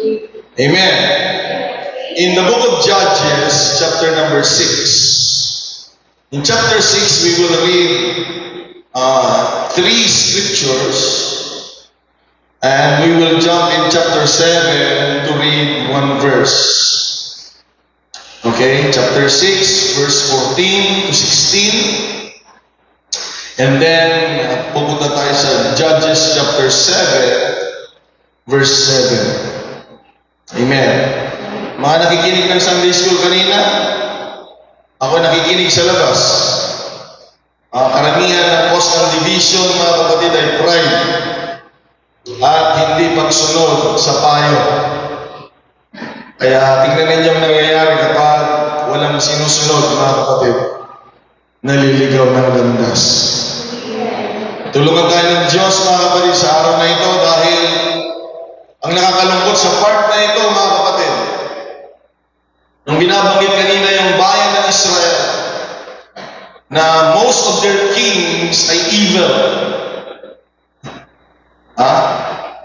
Amen. In the book of Judges, chapter number 6. In chapter 6, we will read 3 scriptures. And we will jump in chapter 7 to read 1 verse. Okay, chapter 6, verse 14 to 16. And then, pupunta tayo sa Judges chapter 7, verse 7. Amen. Mga nakikinig ng Sunday School kanina, ako nakikinig sa labas. Karamihan ng cause ng division, mga kapatid, ay pride at hindi pagsunod sa payo. Kaya tingnan ninyo ang nangyayari kapag walang sinusunod, mga kapatid. Naliligaw ng landas. Tulungan tayo ng Diyos, mga kapatid, sa araw na ito dahil ang nakakalungkot sa part na ito, mga kapatid, nung binabanggit kanina yung bayan ng Israel, na most of their kings ay evil.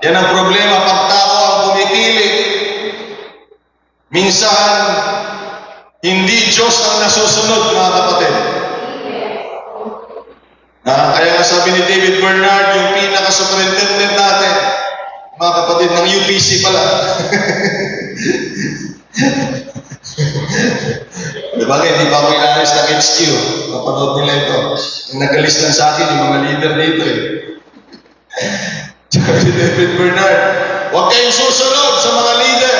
Yan ang problema pag tao ang pumipili. Minsan, hindi Diyos ang nasusunod, mga kapatid. Kaya nga sabi ni David Bernard, yung pinaka-superintendent natin, mga kapatid, ng UPC pala. Diba, hindi pa ako inaayos ng HQ. Napanood nila ito. Yung nag-alis lang sa akin, yung mga leader dito eh. Sabi ni David Bernard, huwag kayong susunod sa mga leader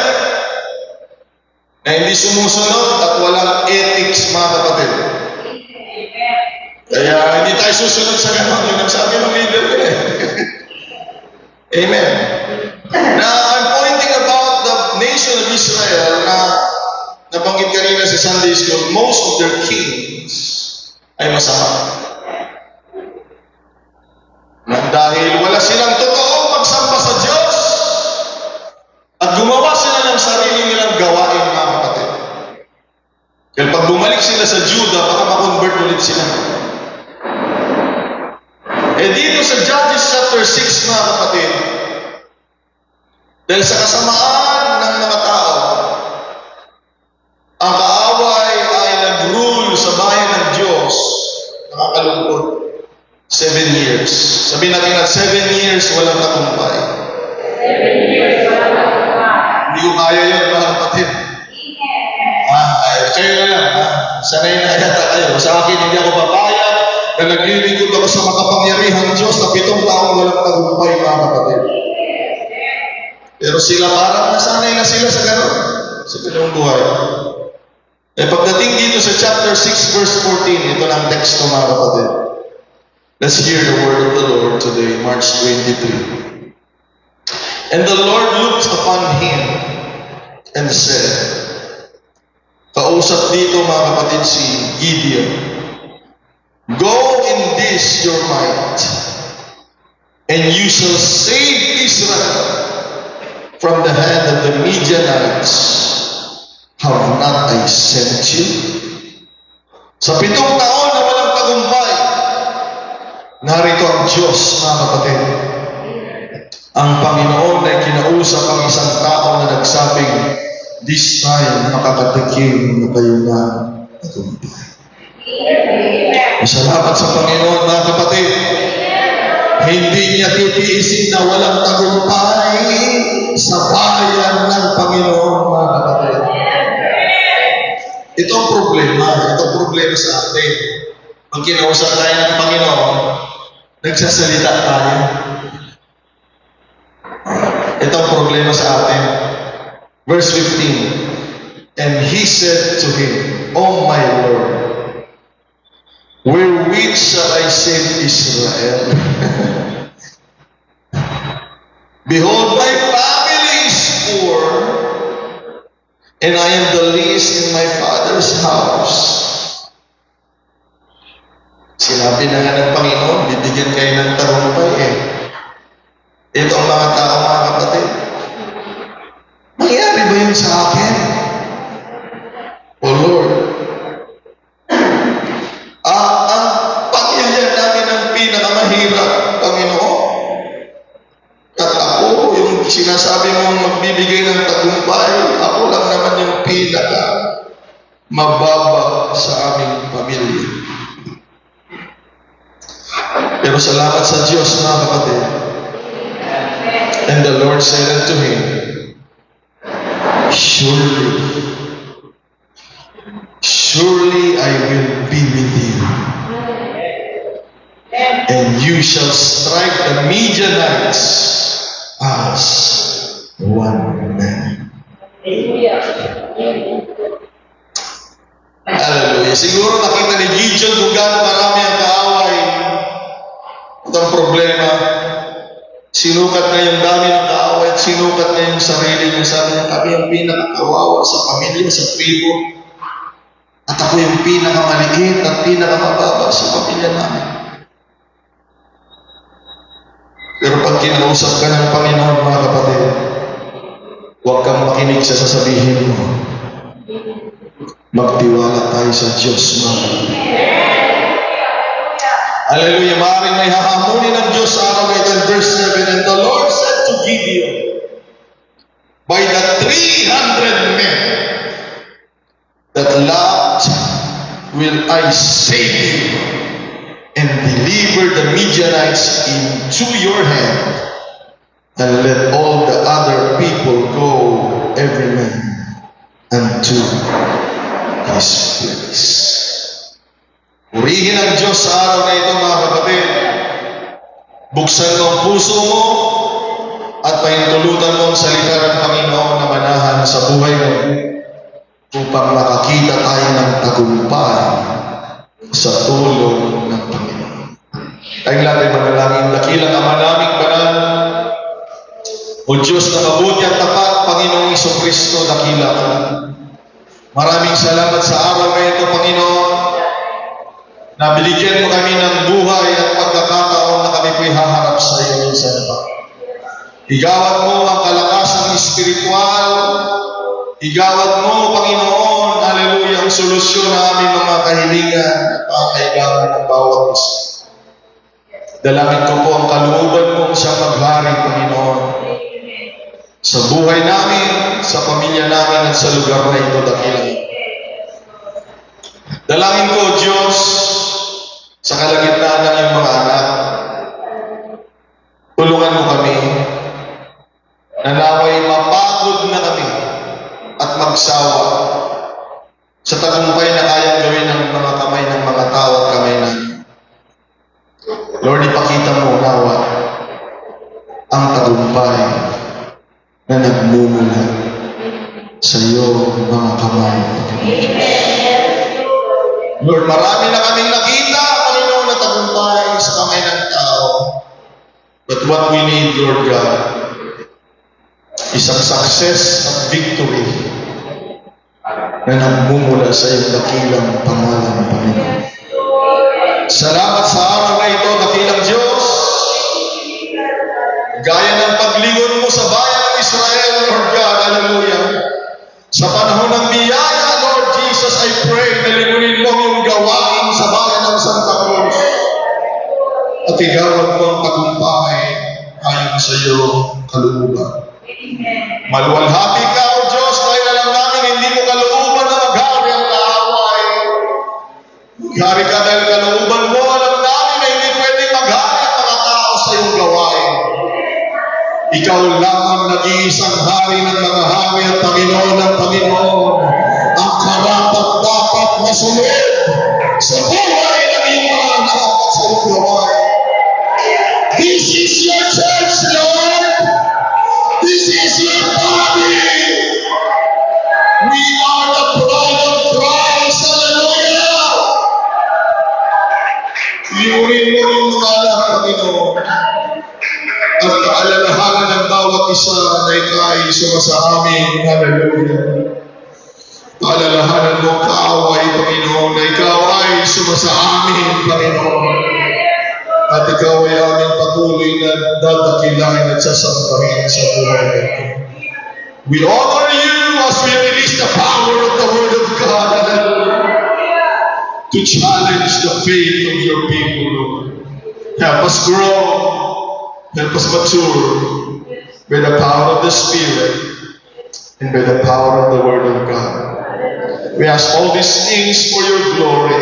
na hindi sumusunod at walang ethics, mga kapatid. Kaya hindi tayo susunod sa gano'n. Yung nagsabi ng leader ko eh. Amen. Now, I'm pointing about the nation of Israel na nabanggit kanina sa Sunday School, most of their kings ay masama. Dahil wala silang totoong pagsamba sa Diyos at gumawa sila ng sarili nilang gawain, mga kapatid. Kaya pag bumalik sila sa Judah, baka makonvert ulit sila. Dito sa Judges chapter 6, mga kapatid, dahil sa kasamaan ng mga tao, ang kaaway ay nag-rule sa bayan ng Diyos, nakakalungkot, 7 years. Sabihin natin na 7 years walang tagumpay. 7 years walang tagumpay. Hindi ko kaya yun, mga kapatid. Kayo na lang, sanay na yata kayo. Sa akin, hindi ako papayag na naglilingkod ako sa makapangyarihang Diyos na 7 taong walang tagumpay, mga kapatid. Pero sila parang nasanay na sila sa gano'n. Sa ganung buhay. Pagdating dito sa chapter 6 verse 14, ito na ang text ko, mga kapatid. Let's hear the word of the Lord today, March 23. And the Lord looked upon him and said, kausap dito, mga kapatid, si Gideon, go in this your might, and you shall save Israel from the hand of the Midianites. Have not I sent you? Sa 7 taon na walang tagumpay, narito ang Diyos, mga kapatid. Ang Panginoon ay kinausap ang isang tao na nagsabing, this time makakatikim na kayo na tagumpay. Salamat sa Panginoon, mga kapatid. Hindi niya titiisin na walang tagumpay sa bayan ng Panginoon, mga kapatid. Ito ang problema sa atin. Pag kinausap tayo ng Panginoon, nagsasalita tayo. Ito ang problema sa atin. Verse 15, and he said to him, O my Lord, wherewith shall I save Israel? Behold, my family is poor, and I am the least in my father's house. Sinabi na nga ng Panginoon, bibigyan kayo ng tagumpay eh. Ito ang mga tao, mga kapatid. Mangyari ba yun sa akin? O Lord, ang pamilya namin ang pinakamahirap, Panginoon. At ako, yung sinasabi mong magbibigay ng tagumpay. Ako lang naman yung pinaka mababa sa aming pamilya. Pero salamat sa Diyos, mga kapatid. And the Lord said unto him, Surely I will be with you, and you shall strike the Midianites as one man. Hallelujah. Siguro nakita ni Gideon kung gaano marami ang kaaway. At ang problema, sinukat na yung dami ng kaaway at sinukat na yung sarili niya. Sabi niya, kami ang pinakakawawa sa pamilya, sa tribo. At ako yung pinakamaliit at pinakamababa sa pamilya namin. Pero pag kinausap ka ng Panginoon, mga kapatid, huwag kang makinig sa sasabihin mo. Magtiwala tayo sa Diyos, mga kapatid. Hallelujah. Maaaring may hahamunin ng Diyos sa araw na ito. Verse 7, and the Lord said to Gideon, by the 300 men that left will I save you and deliver the Midianites into your hand, and let all the other people go, every man unto his place. Purihin ang Diyos sa araw na ito, mga kapatid. Buksan mo ang puso mo at pahintulutan mo ang salita ng Panginoon na manahan sa buhay mo upang makakita tayo ng tagumpay sa tulong ng Panginoon. Tayong natin manalangin, dakilang Ama naming banal, o Diyos na mabuti at tapat, Panginoong Jesucristo, dakila ka. Maraming salamat sa araw na ito, Panginoon, na binigyan mo kami ng buhay at pagkakataon na kami po'y haharap sa iyo minsan pa. Igawad mo ang kalakasang espiritual. Igawad mo, Panginoon, hallelujah, ang solusyon na aming mga kahilingan at pangkailangan ng bawat isa. Dalangin ko po ang kalooban mo siyang maghari, Panginoon, sa buhay namin, sa pamilya namin at sa lugar na ito, dakilang. Dalangin ko, Diyos, sa kalagitnaan ng iyong mga anak, tulungan mo kami na naway mapagod na kami at magsawa sa tagumpay na kayang gawin ng mga kamay ng mga tao at kamay namin. Lord, ipakita mo nawa ang tagumpay na nagmumula sa iyo, mga kamay. Lord, marami na kaming nakita, Panginoon, na tagumpay sa kamay ng tao. But what we need, Lord God, is ang success at victory na nagmumula sa iyong dakilang pangalan, Panginoon. Salamat sa araw na ito, dakilang Diyos. Gaya ng paglingon mo sa bayan ng Israel, Lord God, hallelujah. Sa panahon ng biyaya, Lord Jesus, I pray na lingunin mo yung gawain sa bayan ng Santa Cruz. At igawad mo ang tagumpay ayon sa iyo, kalooban. Maluwalhati ka, O Diyos, dahil alam namin hindi mo kalooban na maghari ang kaaway. Maghari ka dahil kalooban mo, alam namin na hindi pwedeng maghari ang mga tao sa iyong gawain. Ikaw lang ang nag-iisang hari ng mga hari at Panginoon ng Panginoon. Ang karapat-dapat na sunod sa buhay ng iyong mga anak at sa iyong gawain. This is your church, Lord. This is your body. We are the bride of Christ. Hallelujah. Iurin mo yung mga anak, Panginoon. At kaalalahanan ng bawat isa na ikay sumasa amin. Hallelujah. Kaalalahanan mo kaaway, Panginoon, na ikaw ay sumasa amin, Panginoon. At ikaw ay aming patuloy na dadakilain at sasampahin sa buhay natin. We honor you as we release the power of the Word of God, hallelujah, to challenge the faith of your people, Lord. Help us grow. Help us mature. by the power of the Spirit, and by the power of the Word of God. We ask all these things for your glory.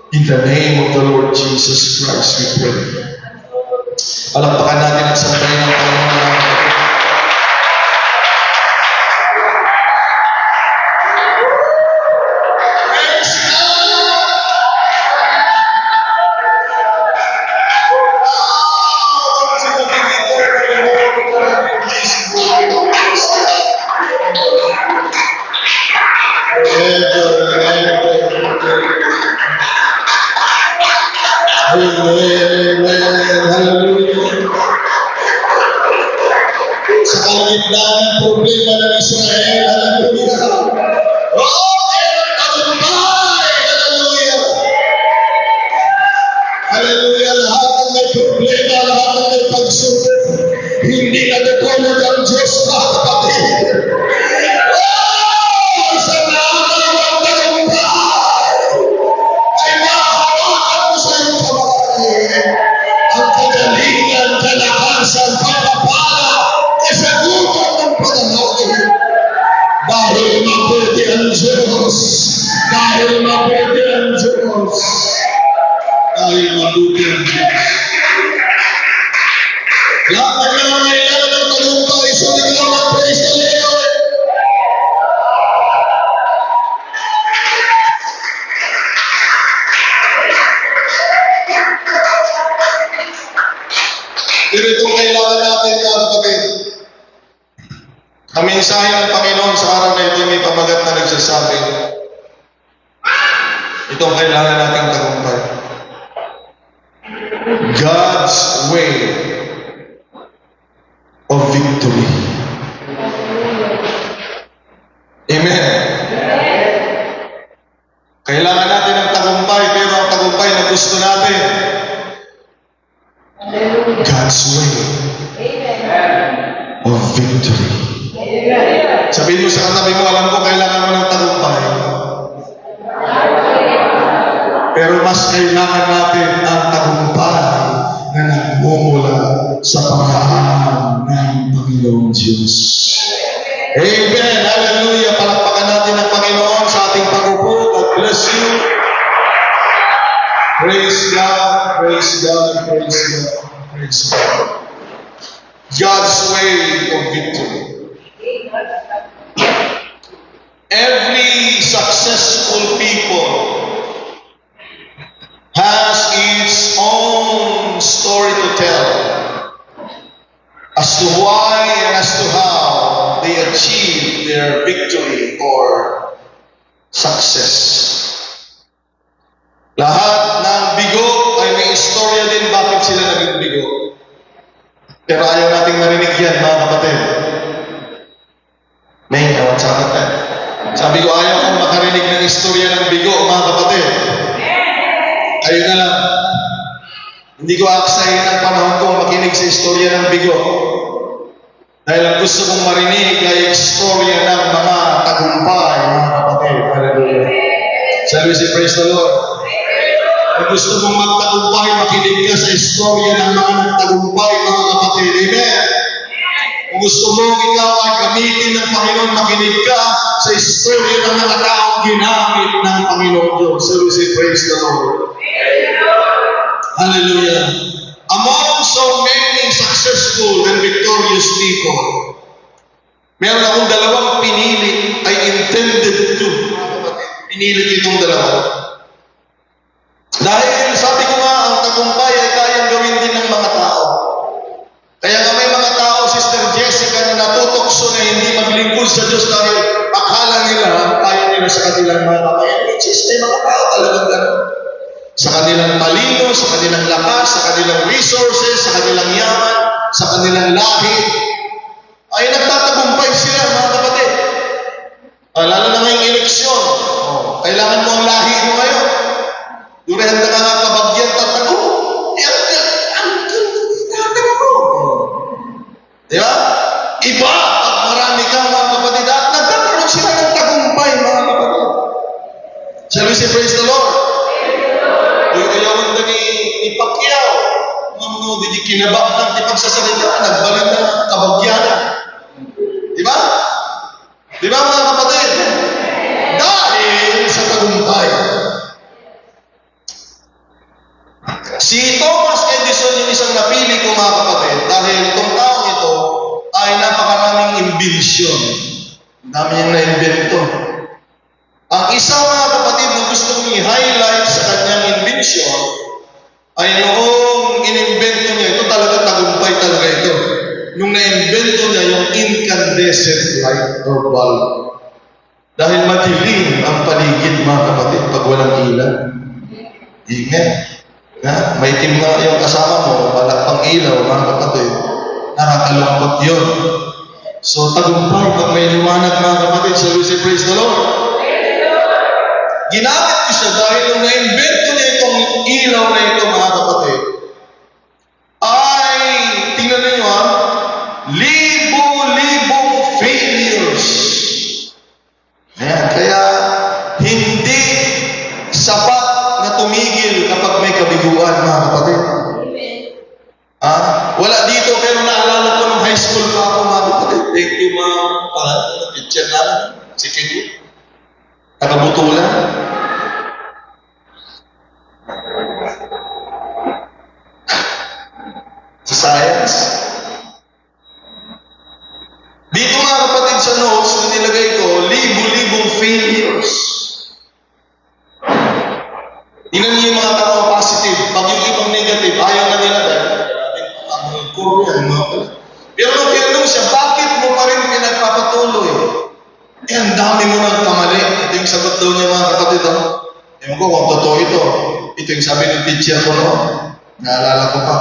In the name of the Lord Jesus Christ, we pray. Palakpakan natin ang sambahin ng Panginoon. Sa kalagitnaan ng problema ng Israel, hallelujah. Oh, meron tagumpay, hallelujah. Hallelujah, lahat ng may problema, lahat ng may pagsubok, hindi natutulog ang Diyos, mga kapatid. Oh, sa lahat ng tagumpay, ay makahawakan mo sa iyong kamay. Ang kagalingan, kalakasan, pagpapala, kasagutan ng panahon. Dahil mabuti ang Diyos. Dahil mabuti ang Diyos. Dahil mabuti ang Diyos. Lahat na kailangan ng tagumpay, sulit lang ang praise the Lord. Pero itong kailangan natin, mga kapatid. Ang mensahe ng Panginoon sa araw na ito may pamagat na nagsasabi, itong kailangan nating tagumpay. God's way of victory. Amen. Kailangan natin ng tagumpay, pero ang tagumpay na gusto natin, God's way of victory. Sabihin mo sa katabi mo, alam ko kailangan mo ng tagumpay. Pero mas kailangan natin ang tagumpay na nagmumula sa panghahanan ng Panginoon Diyos. Amen. Hallelujah. Palakpakan natin ang Panginoon sa ating pag-upo. God bless you. Praise God. Praise God. Praise God. Praise God. God's way of victory. Every successful people has its own story to tell as to why and as to how they achieve their victory or success. Lahat ng bigo ay may istorya din bakit sila naging bigo. Pero ayaw nating marinig yan, mga kapatid. May what's up that? Sabi ko, ayaw kong makarinig ng istorya ng bigo, mga kapatid. Ayun na lang. Hindi ko aksayin ang panahon kong makinig sa istorya ng bigo. Dahil ang gusto kong marinig ay istorya ng mga tagumpay, mga kapatid. Hallelujah. Shall we say praise the Lord? Kung gusto mong magtagumpay, makinig ka sa istorya ng mga nagtagumpay, mga kapatid. Amen. Kung gusto mong ikaw ay gamitin ng Panginoon, makinig ka sa istorya ng mga taong ginamit ng Panginoon Diyos. So we say, praise the Lord. Hallelujah. Among so many successful and victorious people, meron akong dalawang pinili, I intended to. Pinili itong dalawa. Dahil sabi ko nga, ang tagumpay ay kayang gawin din ng mga tao. Kaya nga may mga tao, Sister Jessica, na natutokso na hindi maglingkod sa Diyos dahil akala nila, kaya nila sa kanilang mga kakayan. Which is, may mga tao talagang gano'n. Sa kanilang talino, sa kanilang lakas, sa kanilang resources, sa kanilang yaman, sa kanilang lahi, ay nagtatagumpay sila, mga kapatid. Lalo na ngayong eleksyon. Kailangan mo ang lahi mo ngayon. Durehanda ka nga kabagyan, tatago. Di ba? Iba, at marami ka, mga kapatid, at nagkakaroon sila ng tagumpay, mga kapatid. Shall we say praise the Lord? Yung ilawan na ni Pacquiao, mga mo, di kinabak ng ipagsasalita, nagbalik ng kabagyanan. Di ba? Di ba mga kapatid? Dahil sa tagumpay. Si Thomas Edison yung isang napili ko mga kapatid dahil itong taong ito ay napakaraming imbensyon. Ang dami niyang na-invento. Ang isa mga kapatid na gusto kong i-highlight sa kanyang invention ay noong inimbento niya, ito talaga tagumpay talaga ito. Nung na-invento niya yung incandescent light or bulb. Dahil madilim ang paligid mga kapatid pag walang ilaw. Amen. Ha? May team na yung kasama mo, wala pang ilaw mga kapatid. Nakakalungkot yun. So tagumpay pag may liwanag mga kapatid. So we say praise the Lord. Ginamit ko siya dahil nung na-invento niya itong ilaw na ito mga kapatid, ay, tingnan ninyo ha, libo-libong failures. Ayan, kaya hindi sapat na tumigil kapag may kabiguan mga kapatid. Wala dito pero naalala ko nung high school pa ako mga kapatid. Thank you mga teacher namin, si Kiki. Nakabutulan. Sa science. Dito mga kapatid sa notes na nilagay ko, libo-libong failures. Tingnan niyo yung mga tao positive. Pag yung ibang negative, ayaw na nila dahil ang Korean, mga kapatid. Pero nung tinanong siya, bakit mo pa rin pinagpapatuloy? Ang dami mo nang kamali. Ito yung sagot daw niya mga kapatid. Ewan ko kung totoo ito. Ito yung sabi ng teacher ko noon. Naalala ko pa.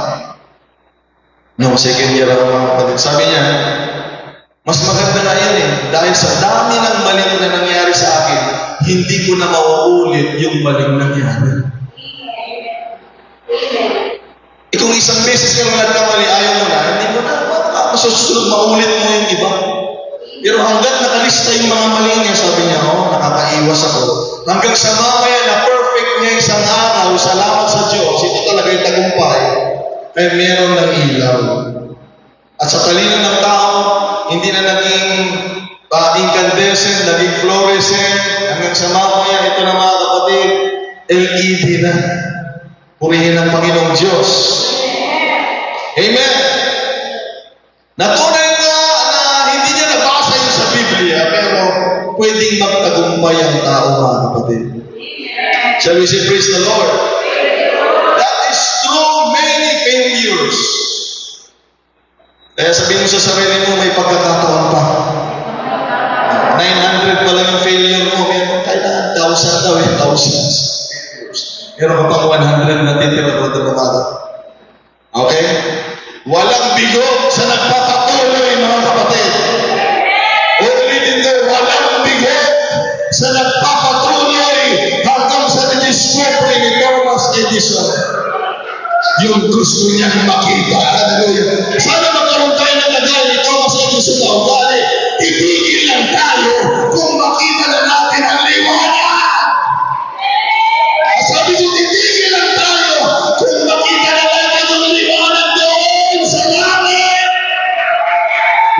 Noong second year ako mga kapatid. Sabi niya, mas maganda na yan eh. Dahil sa dami ng maling na nangyari sa akin, hindi ko na mauulit yung maling nangyari. Kung isang beses kang nagkamali, ayaw mo na, hindi mo na masusunod maulit mo yung iba. Pero hanggat nakalista yung mga mali niya, sabi niya, nakakaiwas ako. Hanggang sa mamaya na perfect niya isang araw, salamat sa Diyos, ito talaga yung tagumpay, ay meron ng ilaw. At sa talino ng tao, hindi na naging incandescent, naging fluorescent, hanggang sa mamaya, ito na mga kapatid, LED na. Purihin ng Panginoong Diyos. Amen. Natunay nga na hindi niya nabasa yun sa Biblia, pero pwedeng magtagumpay ang tao, mga kapatid. Shall we say praise the Lord? That is through many failures. Kaya sabihin mo sa sarili mo, may pagkakataon pa. 900 pa lang yung failure mo, meron kailangan 1,000 daw, 1,000. Meron ka pang 100 na titira ko ito umaga. Okay? Walang bigo sa nagpapatuloy, mga kapatid. Ulitin ko, walang bigo sa nagpapatuloy hanggang sa discovery ni Thomas Edison. Yung gusto niyang makita. Hallelujah. Sana magkaroon tayo ng lagay ni Thomas Edison na ugali. Ibigil lang tayo kung makita na natin ang liwanag. Sabi ko, titigil lang tayo kung makita na natin ang liwanag doon sa langit.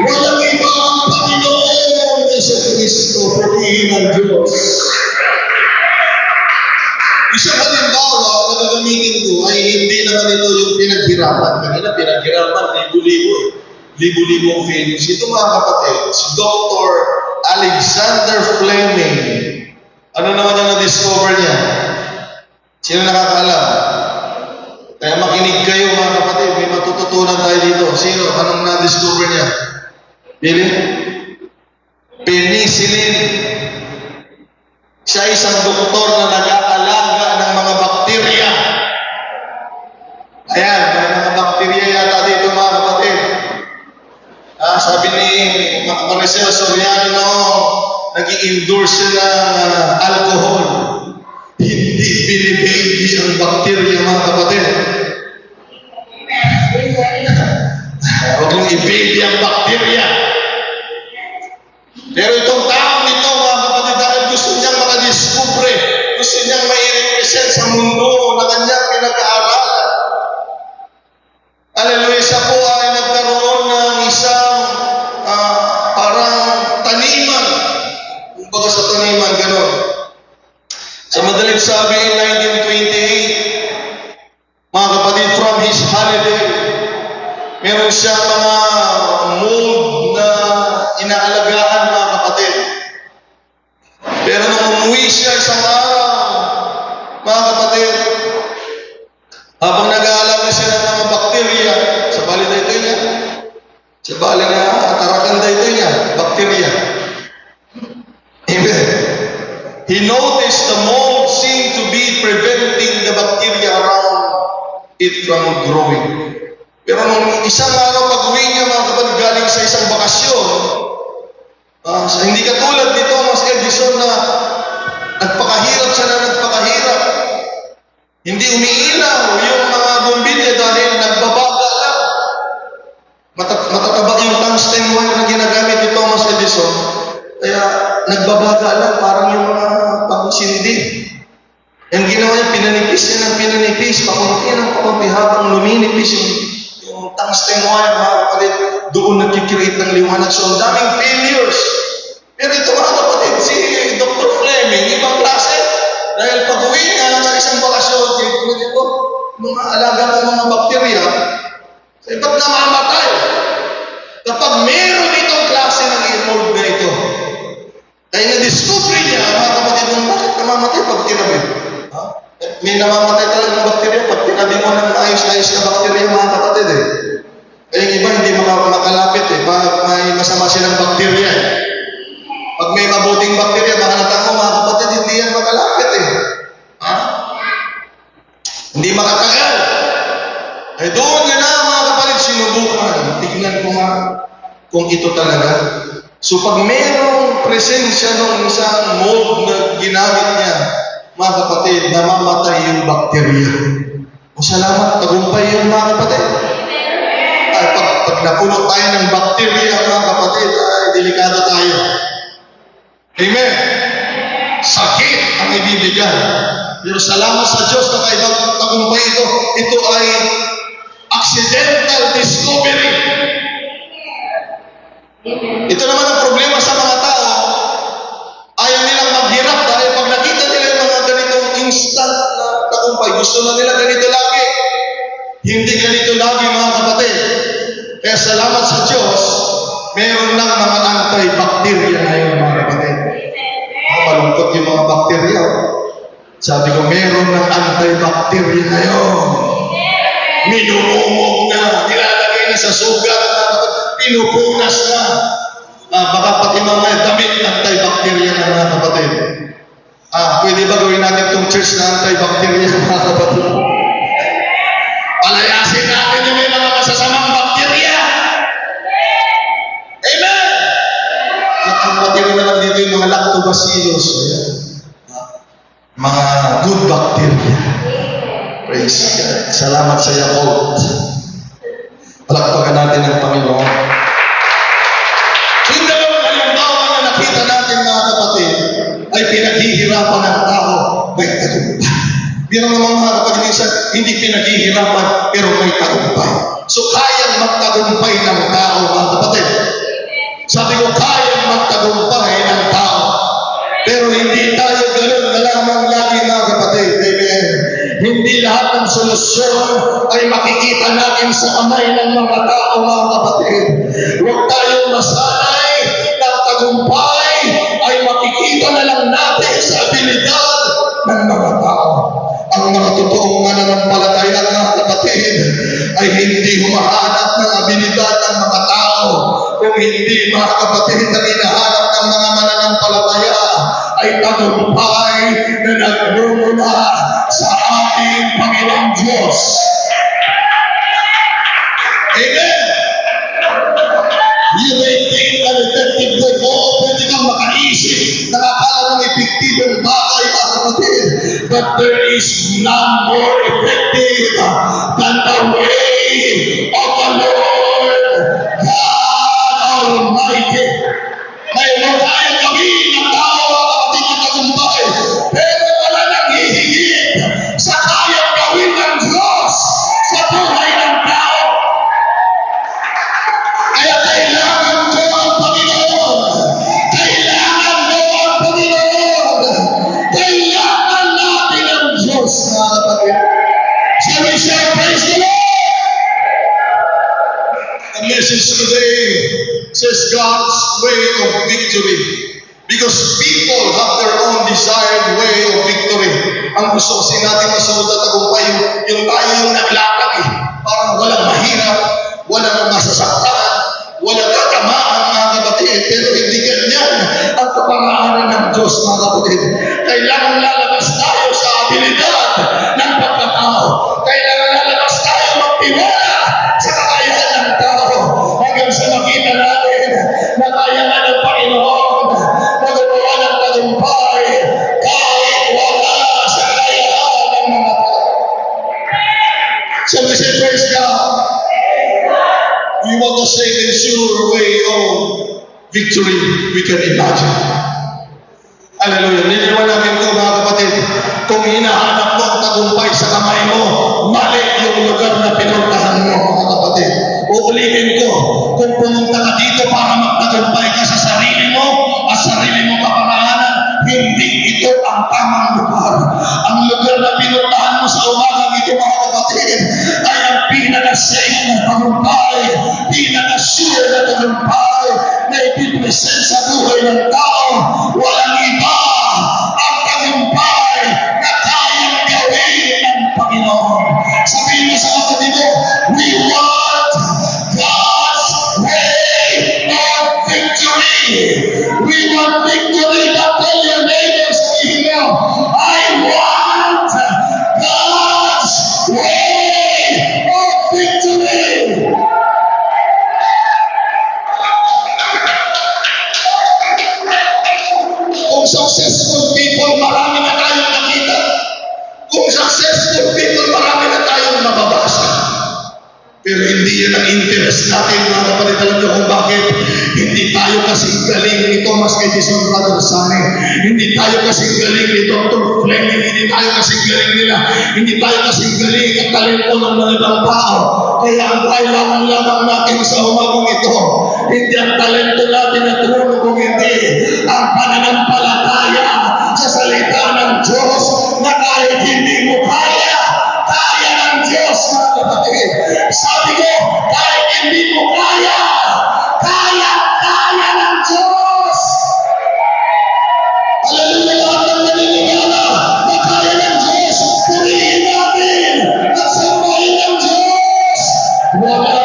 Walang iba ang Panginoon Jesucristo, purihin ng Diyos. Isang halimbawa na gagamitin ko ay hindi naman ito yung pinaghirapan. Kanina pinaghirapan, libo-libo eh. Libo-libong failures. Ito mga kapatid, si Dr. Alexander Fleming. Ano naman yung na-discover niya? Sino nakakaalam? Kaya makinig kayo mga kapatid, may matututunan tayo dito. Sino? Anong na-discover niya? Bili? Penicillin. Siya isang doktor na nag-aalaga ng mga bakterya. Ayan, may mga bakterya yata dito mga kapatid. Sabi ni Maricel Soriano, nag-i-endorse siya ng alcohol. Hindi binibaby ang bakterya mga kapatid. Huwag mong i-baby ang bakterya. Pero itong taong ito mga kapatid, dahil gusto niyang makadiskubre, gusto niyang mai-represent sa mundo na kanyang pinag-aaralan. sinasabi in 1928, mga kapatid, from his holiday, meron siya mga mold na inaalagaan, mga kapatid. Pero nung umuwi siya isang araw, mga kapatid, habang nag-aalaga siya ng mga bakterya sa bali na ito niya, sa bali na tarakan ito niya, bakterya. Amen. He noticed the mold seemed to be preventing the bacteria around it from growing. Pero nung isang araw pag-uwi niya, mga kapatid, galing sa isang bakasyon, hindi katulad ni Thomas Edison na nagpakahirap siya na nagpakahirap. Hindi umiilaw yung mga bombilya dahil nagbabaga lang. Matataba yung tungsten wire na ginagamit ni Thomas Edison. Kaya nagbabaga lang, parang yung mga pangsindi. Ang ginawa niya, pinanipis niya ng pinanipis, pakunti ng pakunti habang luminipis yung tungsten wire, mga kapatid, doon nagkikreate ng liwanag. So, ang daming failures. Pero ito, mga kapatid, si Dr. Fleming, ibang klase. Dahil pag-uwi niya sa isang bakasyon, tulad ito, mga alaga ng mga bakterya, ba't namamatay? Kapag meron itong klase ng mold na ito, kaya na-discover niya, mga kapatid, bakit namamatay pag tinabi? May namamatay talaga ng bakterya pag tinabi mo ng ayos-ayos na bakterya, mga kapatid eh. Kaya yung iba hindi makalapit eh, pag may masama silang bakterya eh. Pag may mabuting bakterya, mahalata mo, mga kapatid, hindi yan makalapit eh. Hindi makatagal. Eh doon nga na, mga kapatid, sinubukan. Tignan ko nga kung ito talaga. So pag mayroong presensya ng isang mold na ginamit niya, mga kapatid, namamatay yung bakterya. O salamat, tagumpay yun, mga kapatid. Ay, pag napuno tayo ng bakterya, mga kapatid, ay delikado tayo. Amen. Sakit ang ibibigay. Pero salamat sa Diyos na kaibang tagumpay ito. Ito ay accidental discovery. Ito naman ang problema sa mga tao. Ayaw nilang maghirap dahil pag nakita nila yung mga ganitong instant na tagumpay, gusto na nila ganito lagi. Hindi ganito lagi, mga kapatid. Kaya salamat sa Diyos, meron lang mga antibacteria ngayon, mga kapatid. Malungkot yung mga bakterya. Sabi ko, meron ng antibacteria ngayon. Minumumog na, nilalagay na sa sugat, pinupunas na. Baka pati mga damit antibacteria na, mga kapatid. Pwede ba gawin natin itong church na antibacteria, mga kapatid? Palayasin natin yung may mga masasamang bakterya. Amen! Nakapatira na lang dito yung mga lactobacillus. Mga good bacteria. Praise God. Salamat sa Yakult. Palakpakan natin ang Panginoon. Yung dalawang halimbawa na nakita natin, mga kapatid, ay pinaghihirapan ng tao may tagumpay. Pero naman, mga kapatid, minsan, hindi pinaghihirapan pero may tagumpay. So, kayang magtagumpay ng tao, mga kapatid. Sabi ko, kayang magtagumpay ng tao. Pero hindi tayo ganoon na lamang lagi, mga kapatid. Amen. Hindi lahat ng solusyon ay makikita natin sa kamay ng mga tao, mga kapatid. Huwag tayong masanay ng tagumpay ay makikita na lang natin sa abilidad ng mga tao. Ang mga totoong mananampalataya, mga kapatid, ay hindi humahanap ng abilidad ng mga tao. Kung hindi, mga kapatid, na hinahanap ng mga mananampalataya ay tagumpay na nagmumula sa ating Panginoong Diyos. Amen! You may think an effective way. Pwede kang makaisip, nakakala ng epektibong bagay, mga kapatid. But there is none more effective than the way of the Lord God Almighty. May kayang gawin ng tao, mga kapatid, na tagumpay. Pero wala nang hihigit sa kayang gawin ng Diyos sa buhay ng tao. Kaya kailangan ko ang Panginoon. Kailangan mo ang Panginoon. Kailangan natin message today says God's way of victory. Because people have their own desired way of victory. Ang gusto kasi natin masunod at tagumpay, yung tayo yung naglakad eh. Parang walang mahirap, walang masasaktan, walang katamaan mga kapatid. Pero hindi ganyan ang kapangalan ng Diyos mga kapatid. Kailangan lalabas tayo sa abilidad ng pagkatao. Kailangan lalabas tayo magtiwala sa kakayahan ng tao. Hanggang sa makita natin na kaya nga ng Panginoon magawa ng tagumpay kahit wala sa kakayahan ng mga tao. So we say, praise God. We want the safe and sure way of victory we can imagine. Hallelujah. Niliwan natin ito mga kapatid. Kung hinahanap mo ang tagumpay sa kamay mo, mali yung lugar na pinuntahan mo mga kapatid. Uulitin ko, kung pumunta ka dito para magtagumpay ka sa sarili mo at sarili mo kapangalan, hindi ito ang tamang lugar. Ang lugar na pinuntahan mo sa umagang ito mga kapatid ay ang pinaka-safe na tagumpay, pinaka-sure na tagumpay na ipipresent sa buhay ng tao. Walang iba ang tagumpay na kayang gawin ng Panginoon. Sabihin mo sa kapatid mo, we want God's way of victory. We want victory. Now tell your neighbors, sabihin mo, I want God's way of victory. Kung successful people, marami na tayong nakita. Kung successful people, marami na tayong nababasa. Pero hindi yan ang interest natin, mga kapatid. Alam niyo kung bakit? Hindi tayo kasing galing ni Thomas Edison, Brother Sunny. Hindi tayo kasing galing ni Dr. Fleming. Hindi tayo kasing galing nila. Hindi tayo kasing galing at talento ng mga ibang tao. Kaya ang kailangan lamang natin sa umagang ito, hindi ang talento natin at tulong kung hindi ang pananampalataya sa salita ng Diyos na kahit hindi mo kaya, kaya ng Diyos, mga kapatid. Sabi ko, kahit hindi mo kaya, kaya ng Diyos. Hallelujah, lahat ng naniniwala na kaya ng Diyos, purihin natin at sambahin ng Diyos. Wala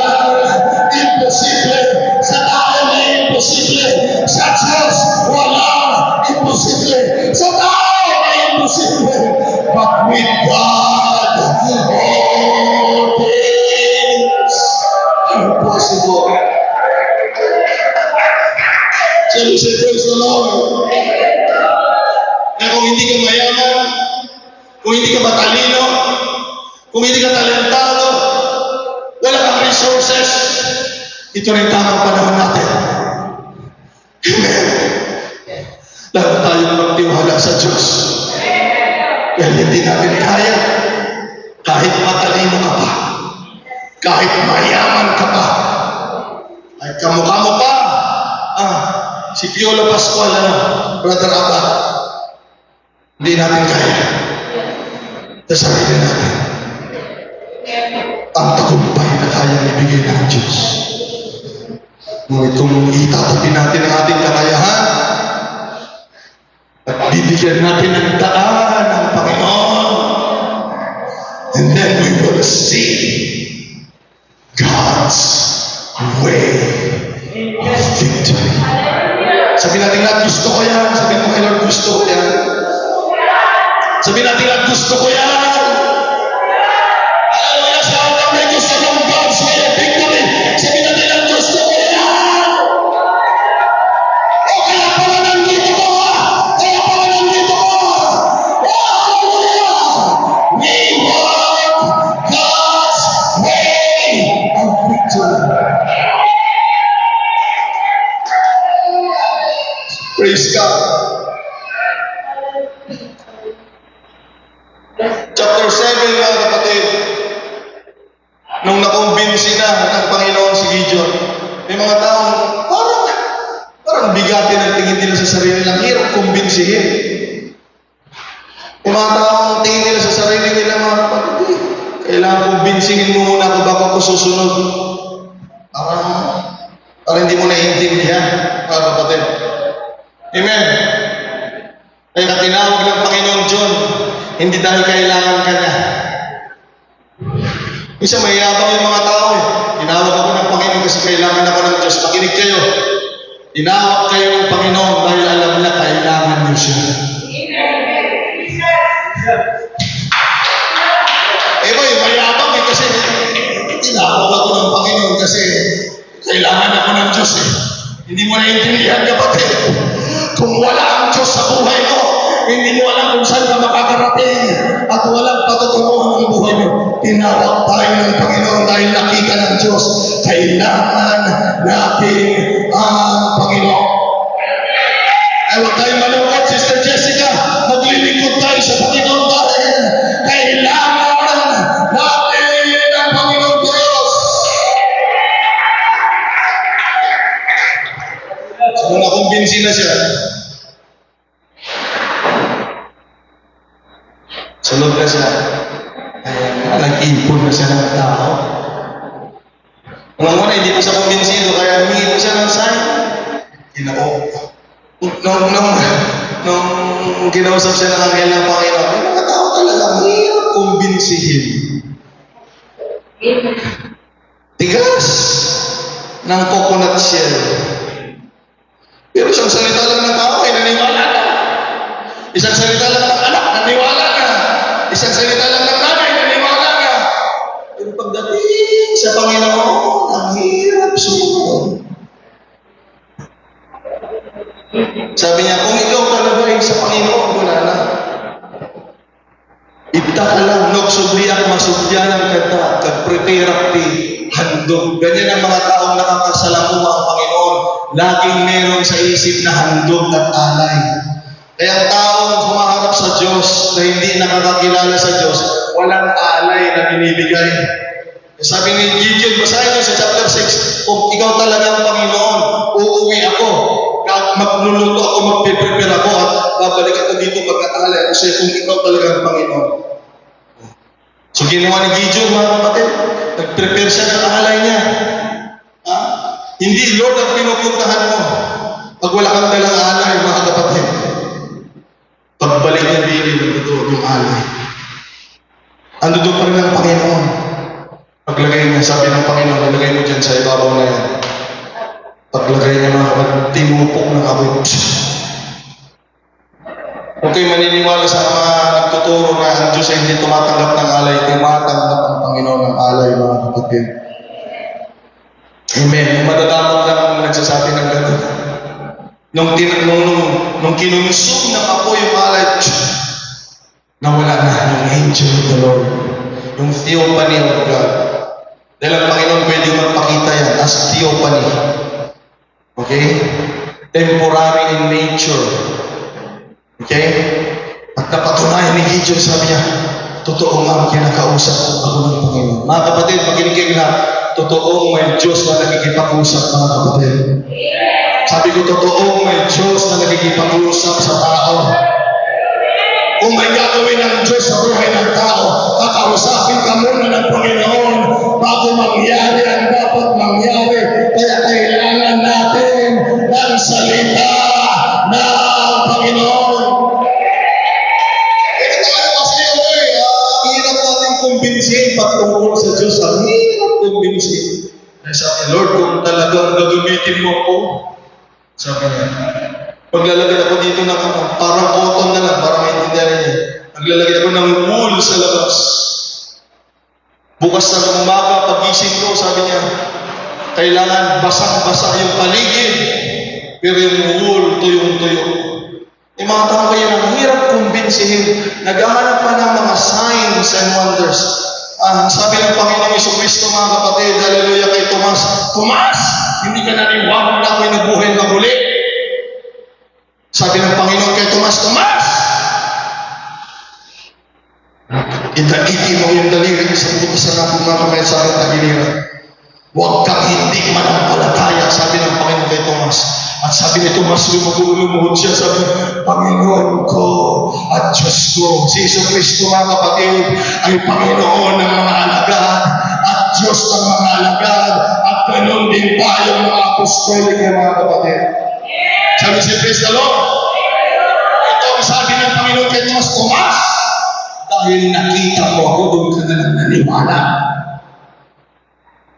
imposible sa tao na imposible. Sa Diyos, wala imposible. Sa tao na imposible. But with God, all things are possible. So we say, praise the Lord. Na kung hindi ka mayaman, kung hindi ka matalino, kung hindi ka talentado, wala kang resources, ito rin tamang panahon natin. Amen. Lalo tayong magtiwala sa Diyos. Dahil hindi natin kaya, kahit matalino ka pa, kahit mayaman ka pa, kahit kamukha mo pa, si Piolo Pascual, Brother Abba, hindi natin kaya. Sasabihin natin, ang tagumpay na kayang ibigay ng Diyos. Ngunit kung itatabi natin ang ating kakayahan at bibigyan natin ng daan ng Panginoon, and then we will see God's way of victory. Sabi natin lahat, gusto ko yan. Sabi mo kay Lord, gusto ko yan. Sabi natin lahat, gusto ko yan. Hallelujah, sa ating may gusto ng God's way of victory. Sabi natin lahat, gusto ko yan. O kaya pala nandito ko ha. Kaya pala nandito ko ha. Hallelujah. We want God's way of victory. Praise God. Chapter 7, mga kapatid. Nung nakumbinsi na ng Panginoon si Gideon, may mga taong parang bigatin ang tingin nila sa sarili lang. Hirap kumbinsihin. Yung mga taong tingin nila sa sarili nila, mga kapatid, kailangan kumbinsihin mo muna ako bago ako susunod. Parang kapatid. Amen. Kaya tinawag ng Panginoon John, hindi dahil kailangan ka niya. Isa mayabang yung mga tao eh. Tinawag ako ng Panginoon kasi kailangan ako ng Diyos. Makinig kayo. Tinawag kayo ng Panginoon dahil alam na kailangan niyo siya. Eh boy, mayabang eh kasi tinawag ako ng Panginoon kasi kailangan ako ng Diyos eh. Hindi mo naiintindihan kapatid. Kung wala ang Diyos sa buhay mo, hindi mo alam kung saan ka makakarating at walang patutunguhan ng buhay mo. Tinawag tayo ng Panginoon dahil nakita ng Diyos. Kailangan natin ang Panginoon. Ay, huwag tayong malungkot, Sister Jessica. Maglilingkod tayo sa Panginoon dahil kailangan natin ang Panginoon Diyos. So, nakumbinsi na siya. Sunod na siya. Nag-impon na siya ng tao. Nung una, hindi ko siya kumbinsido, kaya humingi ko siya ng sign. Ginoo. Nung kinausap siya ng anghel ng Panginoon, may mga tao talaga mahirap kumbinsihin. Tigas ng coconut shell. Pero isang salita lang ng tao ay naniwala ka. Isang salita lang ng anak, naniwala ka. Isang salita lang ng nanay, naniwala ka. Pero pagdating sa Panginoon, ang hirap sumunod. Sabi niya, kung ikaw talaga ay sa Panginoon, wala na. Ita ka lang, nogsudliak masudyan ang kata, kagpreparak ti handog. Ganyan ang mga taong nakakasalamuha ang Panginoon. Laging meron sa isip na handog at alay. Kaya ang taong humaharap sa Diyos na hindi nakakakilala sa Diyos, walang alay na binibigay. Sabi ni Gideon, basahin niyo sa chapter 6, kung ikaw talaga ang Panginoon, uuwi ako. Magluluto ako, magpiprepare ako, at babalik ako dito pagkatala ako sa'yo kung ikaw talaga ang Panginoon. So ginawa ni Gideon, mga kapatid, nag-prepare siya ng alay niya. Hindi Lord ang pinupuntahan mo. Pag wala kang dalang alay, mga kapatid, pagbalik niya din yung alay. Ando doon pa rin ang Panginoon. Paglagay niya, sabi ng Panginoon, ilagay mo dyan sa ibabaw na yan. Paglagay niya mga kapatid, tinupok ng apoy. Huwag kayo maniniwala sa mga nagtuturo na ang Diyos ay hindi tumatanggap ng alay, tumatanggap ang Panginoon ng alay, mga kapatid. Amen. Yung madadamot lang ang nagsasabi ng gano'n. Nung kinonsum ng apoy yung alay, nawala na yung angel of the Lord. Yung theophany of God. Dahil ang Panginoon pwede magpakita yan as theophany. Okay? Temporary in nature. Okay? At napatunayan ni Gideon, sabi niya, totoo nga ang kinakausap ako ng Panginoon. Mga kapatid, makinig kayo na, totoo may Diyos na nakikipag-usap, mga kapatid. Sabi ko, totoo may Diyos na nakikipag-usap sa tao. Kung may gagawin ng Diyos sa buhay ng tao, kakausapin ka muna ng Panginoon bago mangyari ang dapat mangyari. Kaya kailangan natin ng salita ng Panginoon. Kaya tayo kasi ang hirap natin kumbinsihin patungkol sa Diyos. Ang hirap kumbinsihin. Kaya sabi, Lord, kung talagang gagamitin mo ako, sabi niya, paglalagay ako dito ng parang cotton na lang, para maintindihan niya. Naglalagay ako ng wool sa labas. Bukas na umaga, pagising ko, sabi niya, kailangan basang-basa yung paligid, pero yung wool, tuyong-tuyo. Yung mga tao kayo, ang hirap kumbinsihin, naghahanap pa ng mga signs and wonders. Sabi ng Panginoong Jesucristo, mga kapatid, hallelujah kay Tomas, Tomas, hindi ka naniwala na ako'y nabuhay na muli. Sabi ng Panginoon kay Tomas, Tomas! Idagiti mo yung daliri sa buto sa natin mga kamay sa akin na ginira. Huwag kang hindi manampalataya, sabi ng Panginoon kay Tomas. At sabi ni Tomas, lumumuhod siya, sabi, Panginoon ko at Diyos ko. Si Jesucristo, mga kapatid, ay Panginoon ng mga alagad at Diyos ng mga alagad. At ganoon din tayo mga apostolik, mga kapatid. yung nakita mo ako, doon ka na lang naniwala.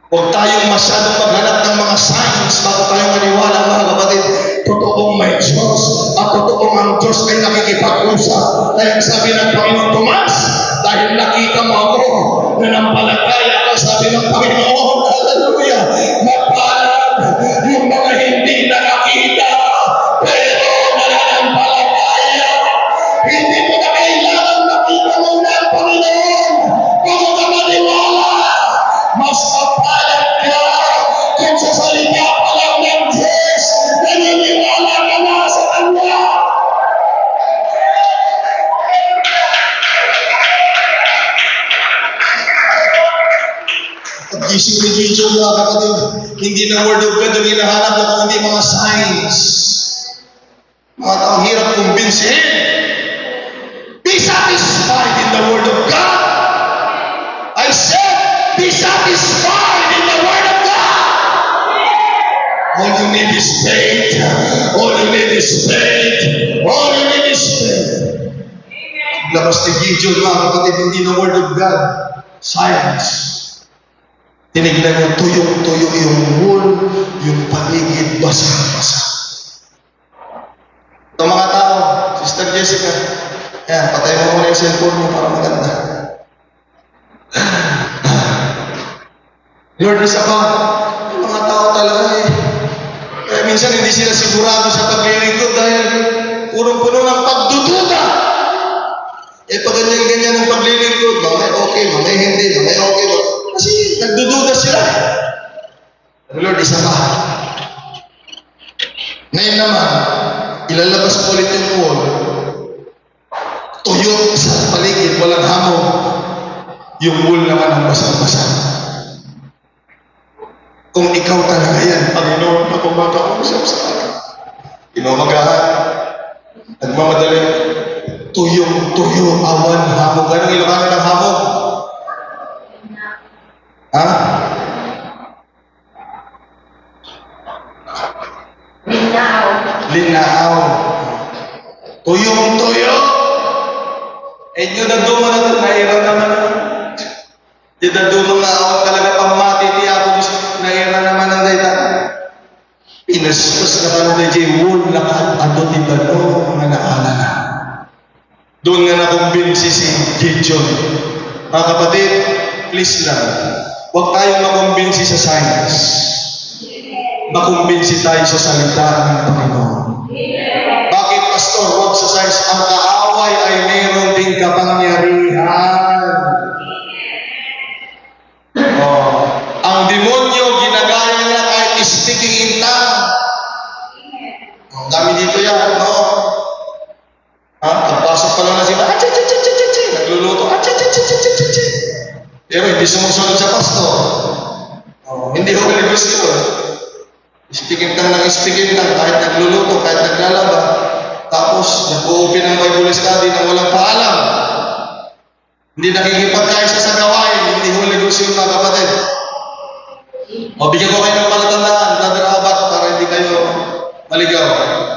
Huwag tayong masyadong maghanap ng mga signs bago tayong maniwala, mga kapatid. Totoong may Diyos at totoong ang Diyos ay nakikipag-usap. Kaya sabi ng Panginoon, Tomas, dahil nakita mo ako, nanampalataya ka, sabi ng Panginoon, hallelujah, mapalad yung mga hindi nakakita, pero nananampalataya. Hindi mo na kailangan makita muna ang Panginoon bago ka maniwala. Mas mapalad ka kung sa salita pa lang ng Diyos, naniniwala ka na sa Kanya. Pag-isip ni Gideon, mga kapatid, hindi na word of God yung hinahanap na kung hindi mga signs. Mga taong hirap kumbinsihin. Be satisfied in the word of God. I said, be satisfied in the word of God. All you need is faith. All you need is faith. All you need is faith. Labas ni Gideon, mga kapatid, hindi na word of God. Science. Tinignan niya, tuyong-tuyo yung wool, yung paligid, basa-basa. Ito mga tao, Sister Jessica, yan, patay mo muna yung cellphone mo para maganda. Lord, isa pa, yung mga tao talaga eh. Kaya minsan hindi sila sigurado sa paglilingkod dahil punong-puno ng pagdududa. Eh pag ganyan-ganyan ang paglilingkod, mamay okay, mamay hindi, mamay okay. Kasi nagdududa sila. Lord, isa pa. Ngayon naman, ilalabas ko ulit yung wall. Tuyo sa paligid, walang hamon. Yung wool naman ang basang-basang. Kung ikaw talaga yan, Panginoon, na kumakausap sa akin. Inumagahan, nagmamadali, tuyong-tuyo, awan, hamog. Anong Ilocano ng hamog? Ha? Linao. Linaaw. Tuyong-tuyo. Inyo na duman na ito, nairaw naman. Di na dumang na ako talaga pamati niya ako, nairaw naman ang dayta. Pinaspas na ka na dayta, wool na ano tibano, mga naalala. Doon nga nakumbinsi si Gideon. Mga kapatid, please lang, huwag tayong makumbinsi sa science. Makumbinsi tayo sa salita ng Panginoon. Bakit, Pastor? Huwag sa science. Ang kaaway ay mayroon ding kapangyarihan. Oh. Ang demonyo, ginagaya niya kahit speaking in tongue. Ang dami dito yan, no? Ha? Pagpasok pa lang na sila, nagluluto, pero hindi sumusunod sa pastor. Oh, hindi Holy Ghost yun. Speaking lang, kahit nagluluto, kahit naglalaba. Tapos, nag-open ng Bible study na walang paalam. Hindi nakikipagkaisa sa gawain, hindi Holy Ghost yun, mga kapatid. O, bigyan ko kayo ng palatandaan, Brother Abat, para hindi kayo maligaw.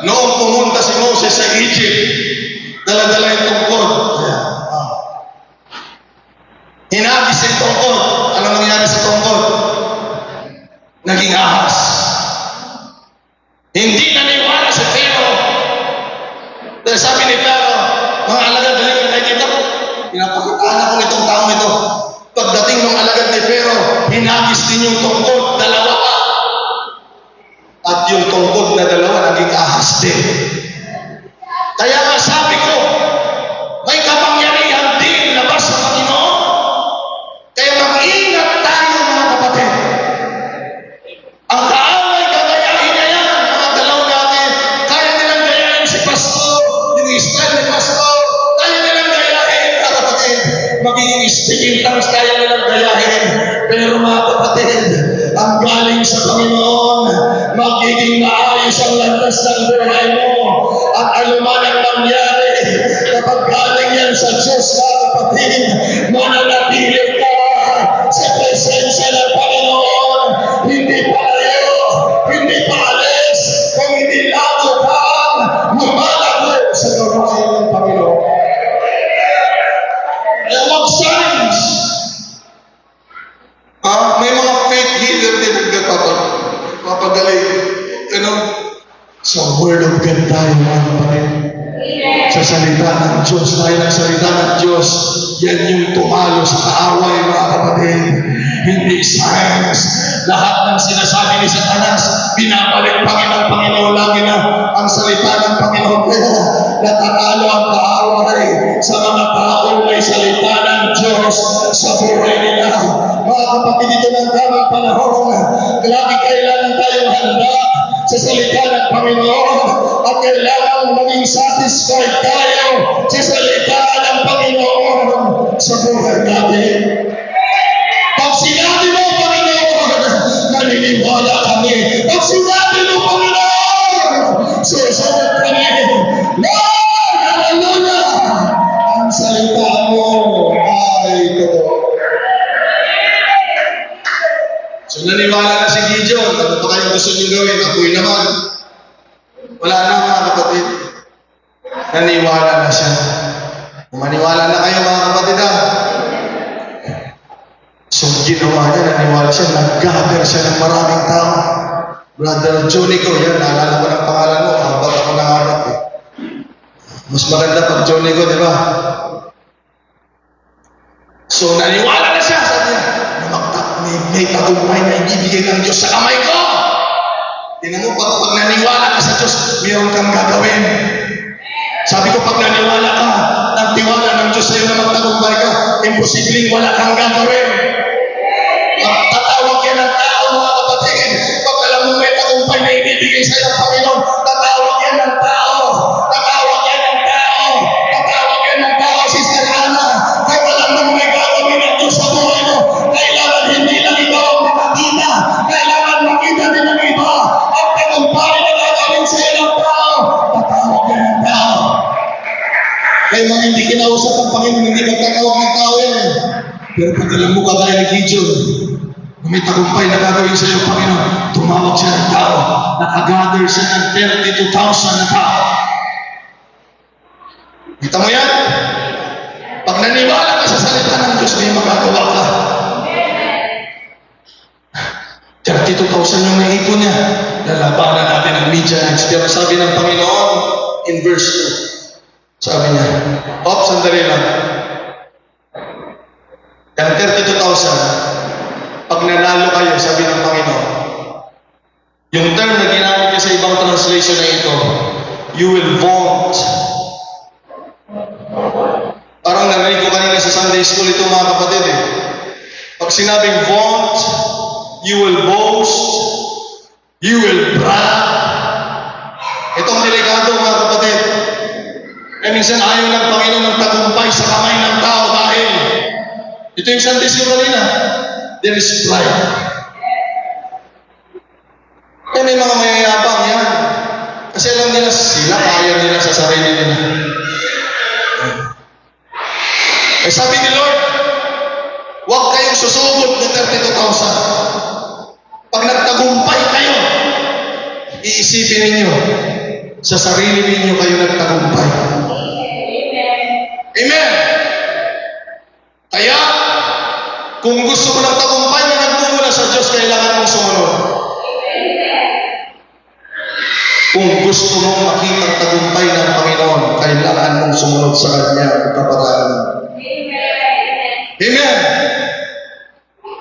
Noong pumunta si Moses sa Egypt, dala-dala yung tungkod. Hinagis yung tungkod. Anong nangyari sa tungkod? Naging ahas. Hindi naniwala si Pharaoh. Dahil sabi ni Pharaoh, mga alagad, dali ka kayo dito. Pinapakitaan ako itong taong ito. Pagdating ng alagad ni Pharaoh, hinagis din yung tungkod, dalawa ka. At yung tungkod na dalawa, naging ahas din. Kaya nga sabi ko, may kapangyarihan din labas sa Panginoon. Kaya mag-ingat tayo, mga kapatid. Ang kaaway, gagayahin niya yan. Mga dalaw natin, kaya nilang gayahin si Pastor, yung Israel ni Pastor, kaya nilang gayahin, mga kapatid. Magiging speaking tongues, kaya nilang gayahin. Pero mga kapatid, ang galing sa Panginoon, magiging maayos ang landas ng buhay mo. At anuman ang nangyari, kapag galing yan sa Diyos, mga kapatid, mananatili ka sa presensya ng Panginoon. Hindi palayo, hindi paalis, kung hindi lalo kang lumalago sa gawain ng Panginoon. Kaya of God tayo mga kapatid. Sa salita ng Diyos, dahil ang salita ng Diyos, yan yung tumalo sa kaaway mga kapatid. Hindi science. Lahat ng sinasabi ni Satanas, binabalik Panginoon lagi na ang salita ng Panginoon. Kaya natatalo ang kaaway sa mga taong may salita ng Diyos sa buhay nila. Mga kapatid, ito ng tamang panahon. Lagi kailangan tayong handa sa salita ng Panginoon at kailangan maging satisfied tayo sa salita ng Panginoon sa buhay natin. Pag sinabi mo, Panginoon, naniniwala kami. Pag sinabi mo, Panginoon, susunod kami. Lord, hallelujah! Ang salita mo ay totoo. So naniwala na si Gideon, ano pa kayong gusto niyo gawin? Ako'y naman. Wala na mga kapatid. Naniwala na siya. Kung maniwala na kayo mga kapatid ha. So ginawa niya, naniwala siya, nag-gather siya ng maraming tao. Brother Jonico, yan, naalala ko ng pangalan mo, habang ako nangarap eh. Mas maganda pag Jonico, di ba? So naniwala na siya, sabi niya, may tagumpay na ibibigay ng Diyos sa kamay ko. Tingnan mo, pag naniwala ka sa Diyos, mayroon kang gagawin. Sabi ko, pag naniwala ka, ng tiwala ng Diyos sa'yo na magtagumpay ka, imposibleng wala kang gagawin. Tatawag yan ng tao, mga kapatid. Pag alam mo may tagumpay na ibibigay sa'yo ng Panginoon, tatawag yan ng tao. Tatawag yan ng tao. Tatawag yan ng tao, Sister Ana. Kaya alam mo may gagawin ng Diyos sa buhay mo. Kailangan hindi lang ikaw ang makakita. Kailangan makita din ng iba. Ang tagumpay na gagawin sa'yo ng tao. Tatawag yan ng tao. Kaya mga hindi kinausap ang Panginoon, hindi magtatawag ng tao yan. Pero pag alam mo kagaya ni Gideon, na may tagumpay na gagawin sa iyo, Panginoon, tumawag siya ng tao. Nakagather siya ng 32,000 na tao. Kita mo yan? Pag naniwala ka sa salita ng Diyos, may magagawa ka. 32,000 yung naipon niya. Lalabanan natin ang Midianites. Pero sabi ng Panginoon, in verse 2, sabi niya, sandali lang. Yung 32,000, pag nanalo kayo, sabi ng Panginoon, yung term na ginamit niya sa ibang translation na ito, you will vaunt. Parang narinig ko kanina sa Sunday school ito mga kapatid eh. Pag sinabing vaunt, you will boast, you will brag. Itong delikado mga kapatid. Minsan ayaw ng Panginoon ng tagumpay sa kamay ng tao dahil ito yung Sunday school kanina. There is pride. May mga mayayabang yan. Kasi alam nila sila, kaya nila sa sarili nila. Sabi ni Lord, huwag kayong susugod ng 32,000. Pag nagtagumpay kayo, iisipin ninyo, sa sarili ninyo kayo nagtagumpay. Amen. Kaya, kung gusto mo ng tagumpay na nagtungo na sa Diyos, kailangan mong sumunod. Kung gusto mong makita ang tagumpay ng Panginoon, kailangan mong sumunod sa Kanya, kapataran. Amen.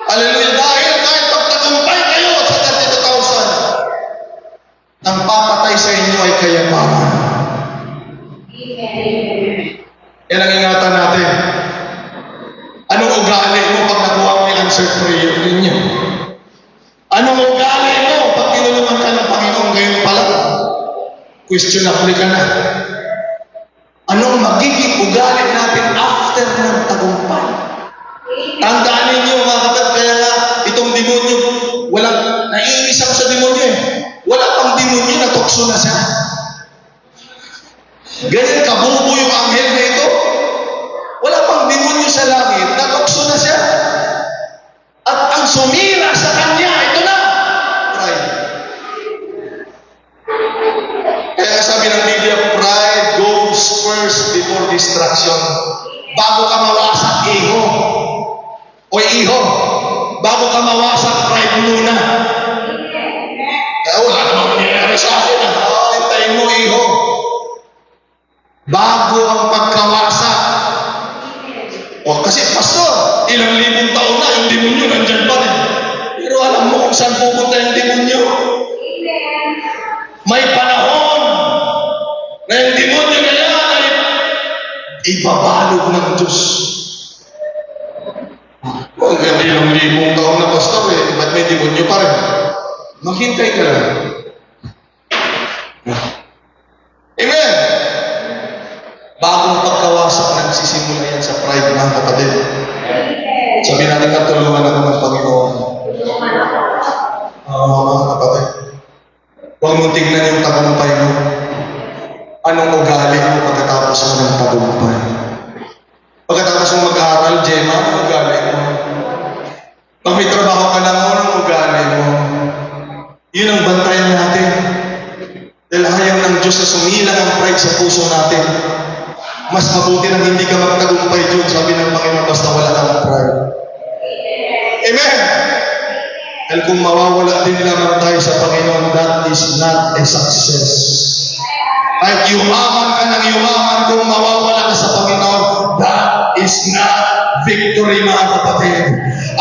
Hallelujah. Dahil kahit pagtagumpay kayo sa 32,000, ang papatay sa inyo ay kayamanan. Yan ang ingatan natin. Anong ugali mo pag nakuha mo yung answer prayer ninyo? Anong ugali mo pag tinulungan ka ng Panginoon ngayon pala? Questionable ka na. Anong magiging ugali natin after ng tagumpay? Tandaan ninyo mga kapatid, kaya nga itong demonyo, walang naiinis ako sa demonyo eh. Wala pang demonyo, natukso na siya. Ganyan kabubo yung anghel na ito. Wala pang demonyo sa langit, natukso na siya. At ang sumira sa kanya, ito na. Pride. Kaya sabi ng Biblia, pride goes first before destruction. Bago ka mawasak, iho. O iho. Bago ka mawasak, pride muna. Kaya wala namang nangyayari sa akin. Hintayin mo, iho. bago ang pagkawasak. O kasi, pastor, ilang libong taon na yung demonyo nandyan pa rin. Pero alam mo kung saan pupunta yung demonyo? May panahon na yung demonyo na yan ay ibabalog ng Diyos. Well, ilang libong taon na, pastor, ba't may demonyo pa rin? Maghintay ka lang. Amen! Bagong pagkawasak, nagsisimula yan sa pride, mga kapatid. Sabi natin, katulungan ako ng Panginoon. Mga kapatid. Huwag mong tignan yung tagumpay mo. Anong ugali mo pagkatapos mo ng tagumpay? Pagkatapos mo mag-aaral, Gemma, anong ugali mo? Pag may trabaho ka na mo, anong ugali mo? Yun ang bantayan natin. Dahil ayaw ng Diyos na sumilang ang pride sa puso natin. Mas mabuti nang hindi ka magtagumpay dyan, sabi ng Panginoon, basta wala kang pride. Amen! Dahil kung mawawala din naman tayo sa Panginoon, that is not a success. Kahit yumaman ka ng yumaman, kung mawawala ka sa Panginoon, that is not victory, mga kapatid.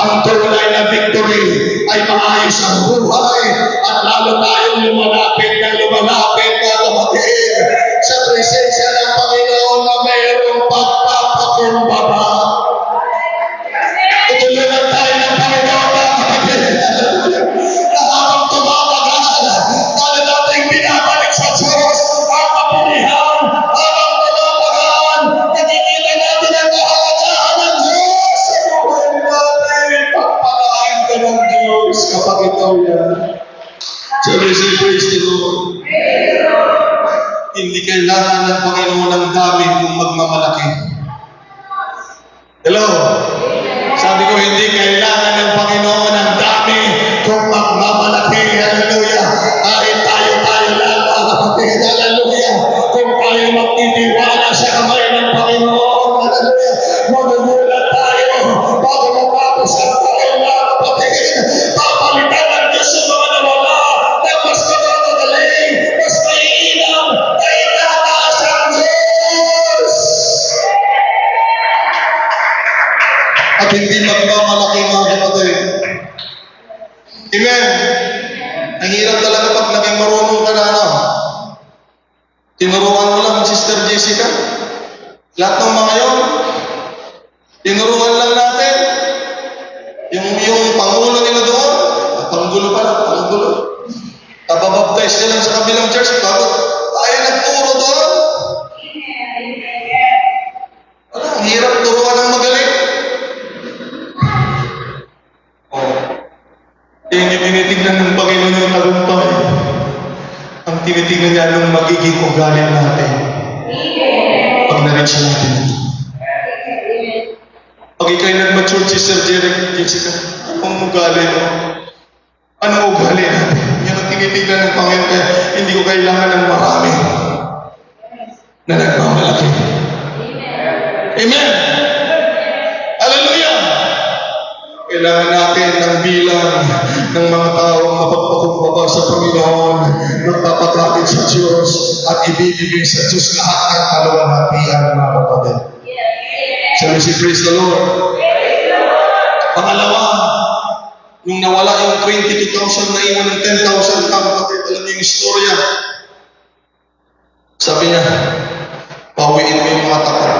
Ang tunay na victory ay maayos ang buhay at lalo tayong lumalapit, mga kapatid, sa presensya ng Panginoon na mayroong pagpapakumbaba. Tutulungan tayo ng Panginoon, mga kapatid, na habang tumatagal, tayo natin binabalik sa Diyos ang kapulihan, habang tumatagal, nakikita natin ang kahalagahan ng Diyos sa buhay natin. Pagpalain ka ng Diyos kapag ikaw yan. Sabi si praise the Lord. Hindi kailangan ng Panginoon ng dami kung magmamalaki. Hello? Sabi ko, hindi kailangan ng Panginoon ng dami kung magmamalaki. Hallelujah. Kahit tayo lang, mga kapatid. Hallelujah. Kung tayo magtitiwala sa kamay ng Panginoon. Hallelujah. Magugulat tayo bago matapos ang tayo, mga kapatid. Papalitan ng Diyos yung mga nawala na mas matagaling, mas maiinam, na itataas ang Diyos. At hindi magmamalaki, mga kapatid. Amen. Ang hirap talaga pag naging marunong ka na, ano? Tinuruan mo lang, Sister Jessica. Lahat ng mga yun, tinuruan lang natin. Yung pangulo nila doon, panggulo pala, panggulo. Kababaptize ka lang sa kabilang church, bago tayo nagturo doon. Ang hirap turuan ng magaling. Hindi tinitignan ng Panginoon yung tagumpay. Ang tinitignan niya ng magiging ugali natin. Pag na-reach natin ito. Pag ikaw'y nag-mature, Sister Jessica, anong ugali mo? Anong ugali natin? Yan ang tinitignan ng Panginoon. Kaya hindi ko kailangan ng marami na nagmamalaki. Amen! Hallelujah! Kailangan natin ng bilang ng mga taong mapagpakumbaba sa Panginoon, magpapakapit sa Diyos at ibibigay sa Diyos lahat ng kaluwalhatian, mga kapatid. Sabi si praise the Lord. Pangalawa, nung nawala yung 22,000 na iwan ng 10,000, mga kapatid, alam niyo yung istorya. Sabi niya, pauwiin mo yung mga takot.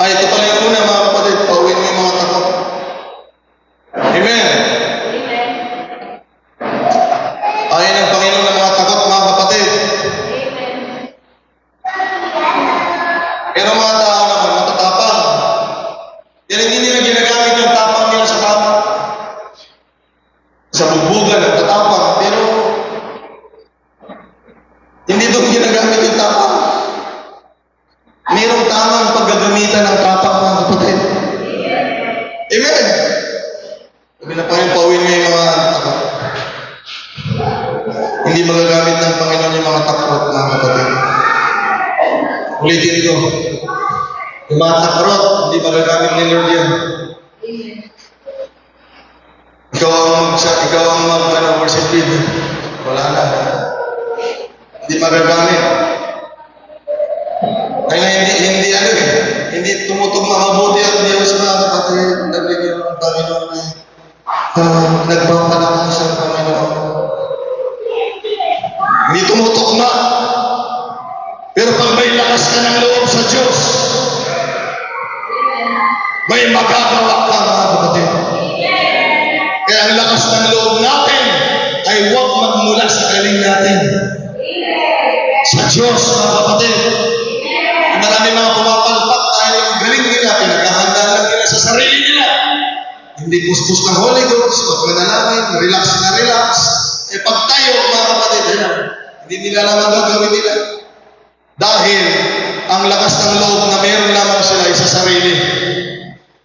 Ito pala yung una, mga kapatid, pauwiin mo yung mga takot. Amen. Ayaw ng Panginoon ng mga takot, mga kapatid. Pero mga tao naman, matatapang. Yan hindi nila ginagamit yung tapang nila sa tama. Sa bubugan, nagtatapang. Pero, hindi doon ginagamit yung tapang. Mayroong tamang paggagamitan ng tapang, mga kapatid. Amen. Sabi na Panginoon, pauwiin mo yung mga takot. Hindi magagamit ng Panginoon yung mga takot, mga kapatid. Ulitin ko. Yung mga takrot, hindi magagamit ni Lord yan. Ikaw ang worship leader. Wala na. Hindi magagamit. tumutugma mabuti ang Diyos mga kapatid. Nabigyan ng Panginoon ay nagpapalakas ang Panginoon. Hindi tumutugma. Pero pag may lakas ka ng loob sa Diyos, may magagawa ka mga kapatid. Kaya ang lakas ng loob natin ay huwag magmula sa galing natin. Sa Diyos mga kapatid. Marami mga pumapalpak dahil ang galing nila, pinaghahanda lang nila sa sarili nila. Hindi puspos ng Holy Ghost, magmanalangin, relax na relax. Pag tayo mga kapatid, hindi nila naman gagawin nila. Dahil ang lakas ng loob na meron lamang sila ay sa sarili.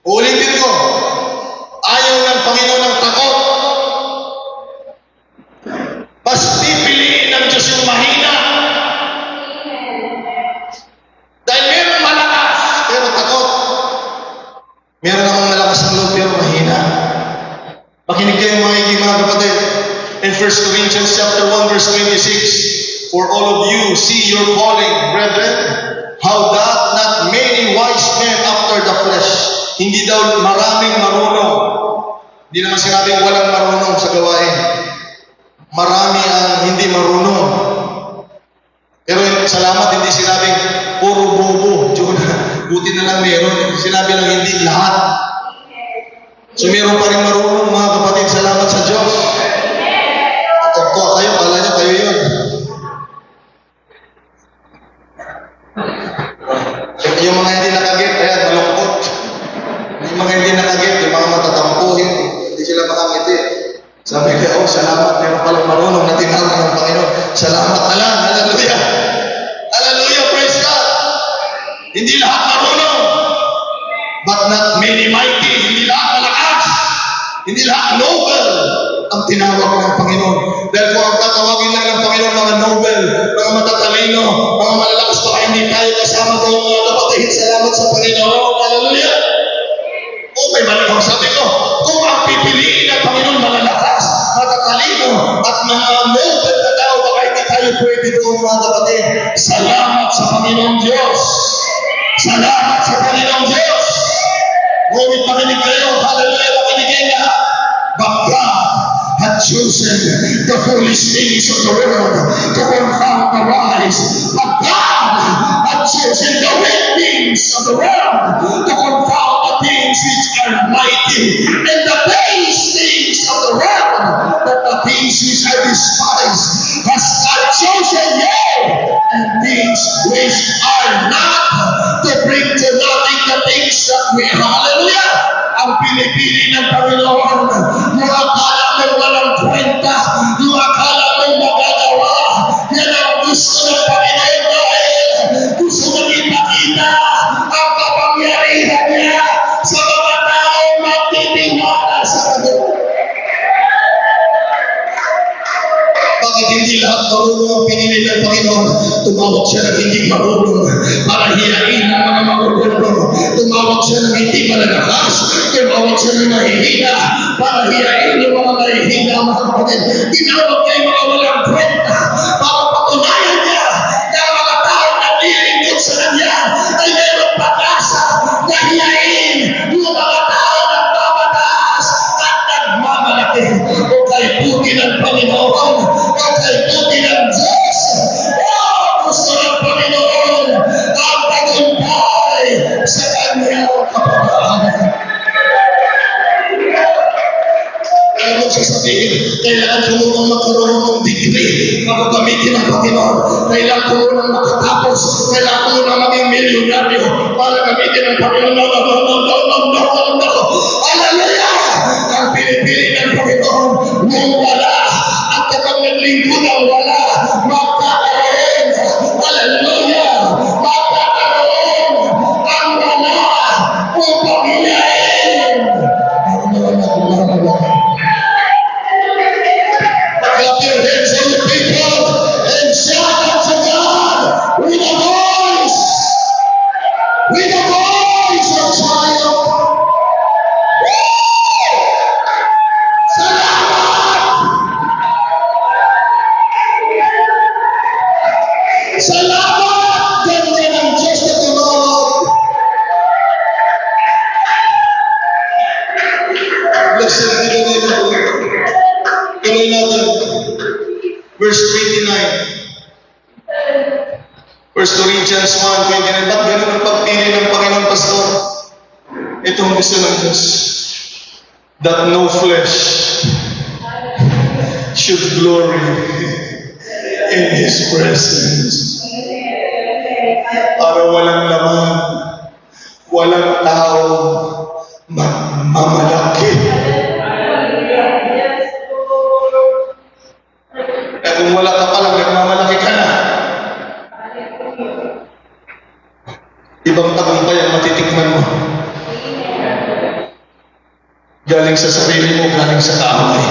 Ulitin ko, ayaw ng Panginoon ng takot. Mas pipiliin ng Diyos yung mahina. Dahil meron malakas, pero takot. Meron namang malakas ng loob, pero mahina. Makinig kayo mga kapatid. In 1 Corinthians chapter 1 verse 26, for all of you see your calling, brethren, how that not many wise men after the flesh. Hindi daw maraming marunong. Hindi naman sinabing walang marunong sa gawain. Marami ang hindi marunong. Pero salamat, hindi sinabing puro bobo. Buti na lang meron. Sinabi lang hindi lahat. So meron pa rin marunong mga kapatid. Salamat sa Diyos. Totoo kayo, kala niyo kayo yun. Yung mga hindi nakagit, ayan, malungkot. Yung mga hindi nakagit, yung mga matatampuhin, hindi sila makangiti. Sabi ko, salamat, meron palang marunong na tinawag ng Panginoon. Salamat na lang, hallelujah. Hallelujah, praise God. Hindi lahat marunong. But not many mighty, hindi lahat malakas. Hindi lahat noble ang tinawag ng Panginoon. Dahil kung ang tatawagin lang ng Panginoon mga noble, mga matatalino, mga malalakas, baka hindi tayo kasama doon mga kapatid. Salamat sa Panginoon. Hallelujah. May malamang sabi ko, kung ang pipiliin ng Panginoon malalakas, matatalino, at mga noble na tao, baka hindi tayo pwede doon mga kapatid. Salamat sa Panginoon Diyos. Salamat sa Panginoon Diyos. Ngunit makinig kayo, hallelujah, makinig na. But God had chosen the foolish things of the world to confound the wise. But God had chosen the weak things of the world to confound the things which are mighty, and the base things of the world, that the things which are despised has God chosen, yea, and things which are not, to bring to nothing the things that we are. Hallelujah! Ang pinipili ng Panginoon, yung akala mo walang kwenta, yung akala mo magagawa, yan ang gusto ng Panginoon dahil gusto nang ipakita ang kapangyarihan niya sa mga taong magtitiwala sa Kanya. Bakit hindi lahat marunong ang pinili ng Panginoon? Tumawag siya ng hindi marunong para hiyain ang mga marunong. Tumawag siya ng hindi malalakas. Tumawag siya ng mahihina para hiyain yung mga mahihina mga kapatid. Tinawag niya yung mga walang kwenta para patunayan niya na ang mga taong naglilingkod sa Kanya ay mayroong pag-asa na hiyain yung mga taong nagmamataas at nagmamalaki. O kay buti ng Panginoon, o kay buti ng Diyos, gusto ng Panginoon ang tagumpay sa Kanyang kapatawaran. Kaya mo sasabihin, kailangan ko munang magkaroon ng degree para gamitin ang Panginoon. Kailangan ko munang makatapos. Kailangan ko munang maging milyonaryo para gamitin ang Panginoon. No. Hallelujah! Ang pinipili ng Panginoon, nung wala, at kapag naglingkod ang wala, magkakaroon. Hallelujah! Magkakaroon ang wala upang hiyain. Clap your hands on the people and shout out to God with a voice of triumph. Woo! Salamat! 1 Corinthians 1:29, ba't ganun ang pagpili ng Panginoon, Pastor? Ito ang gusto ng Diyos. That no flesh should glory in His presence. Para walang laman, walang tao mamalaki. Kaya kung wala ka palang, nagmamalaki ka na. Ibang tagumpay ang matitikman mo. Galing sa sarili mo, galing sa kaaway.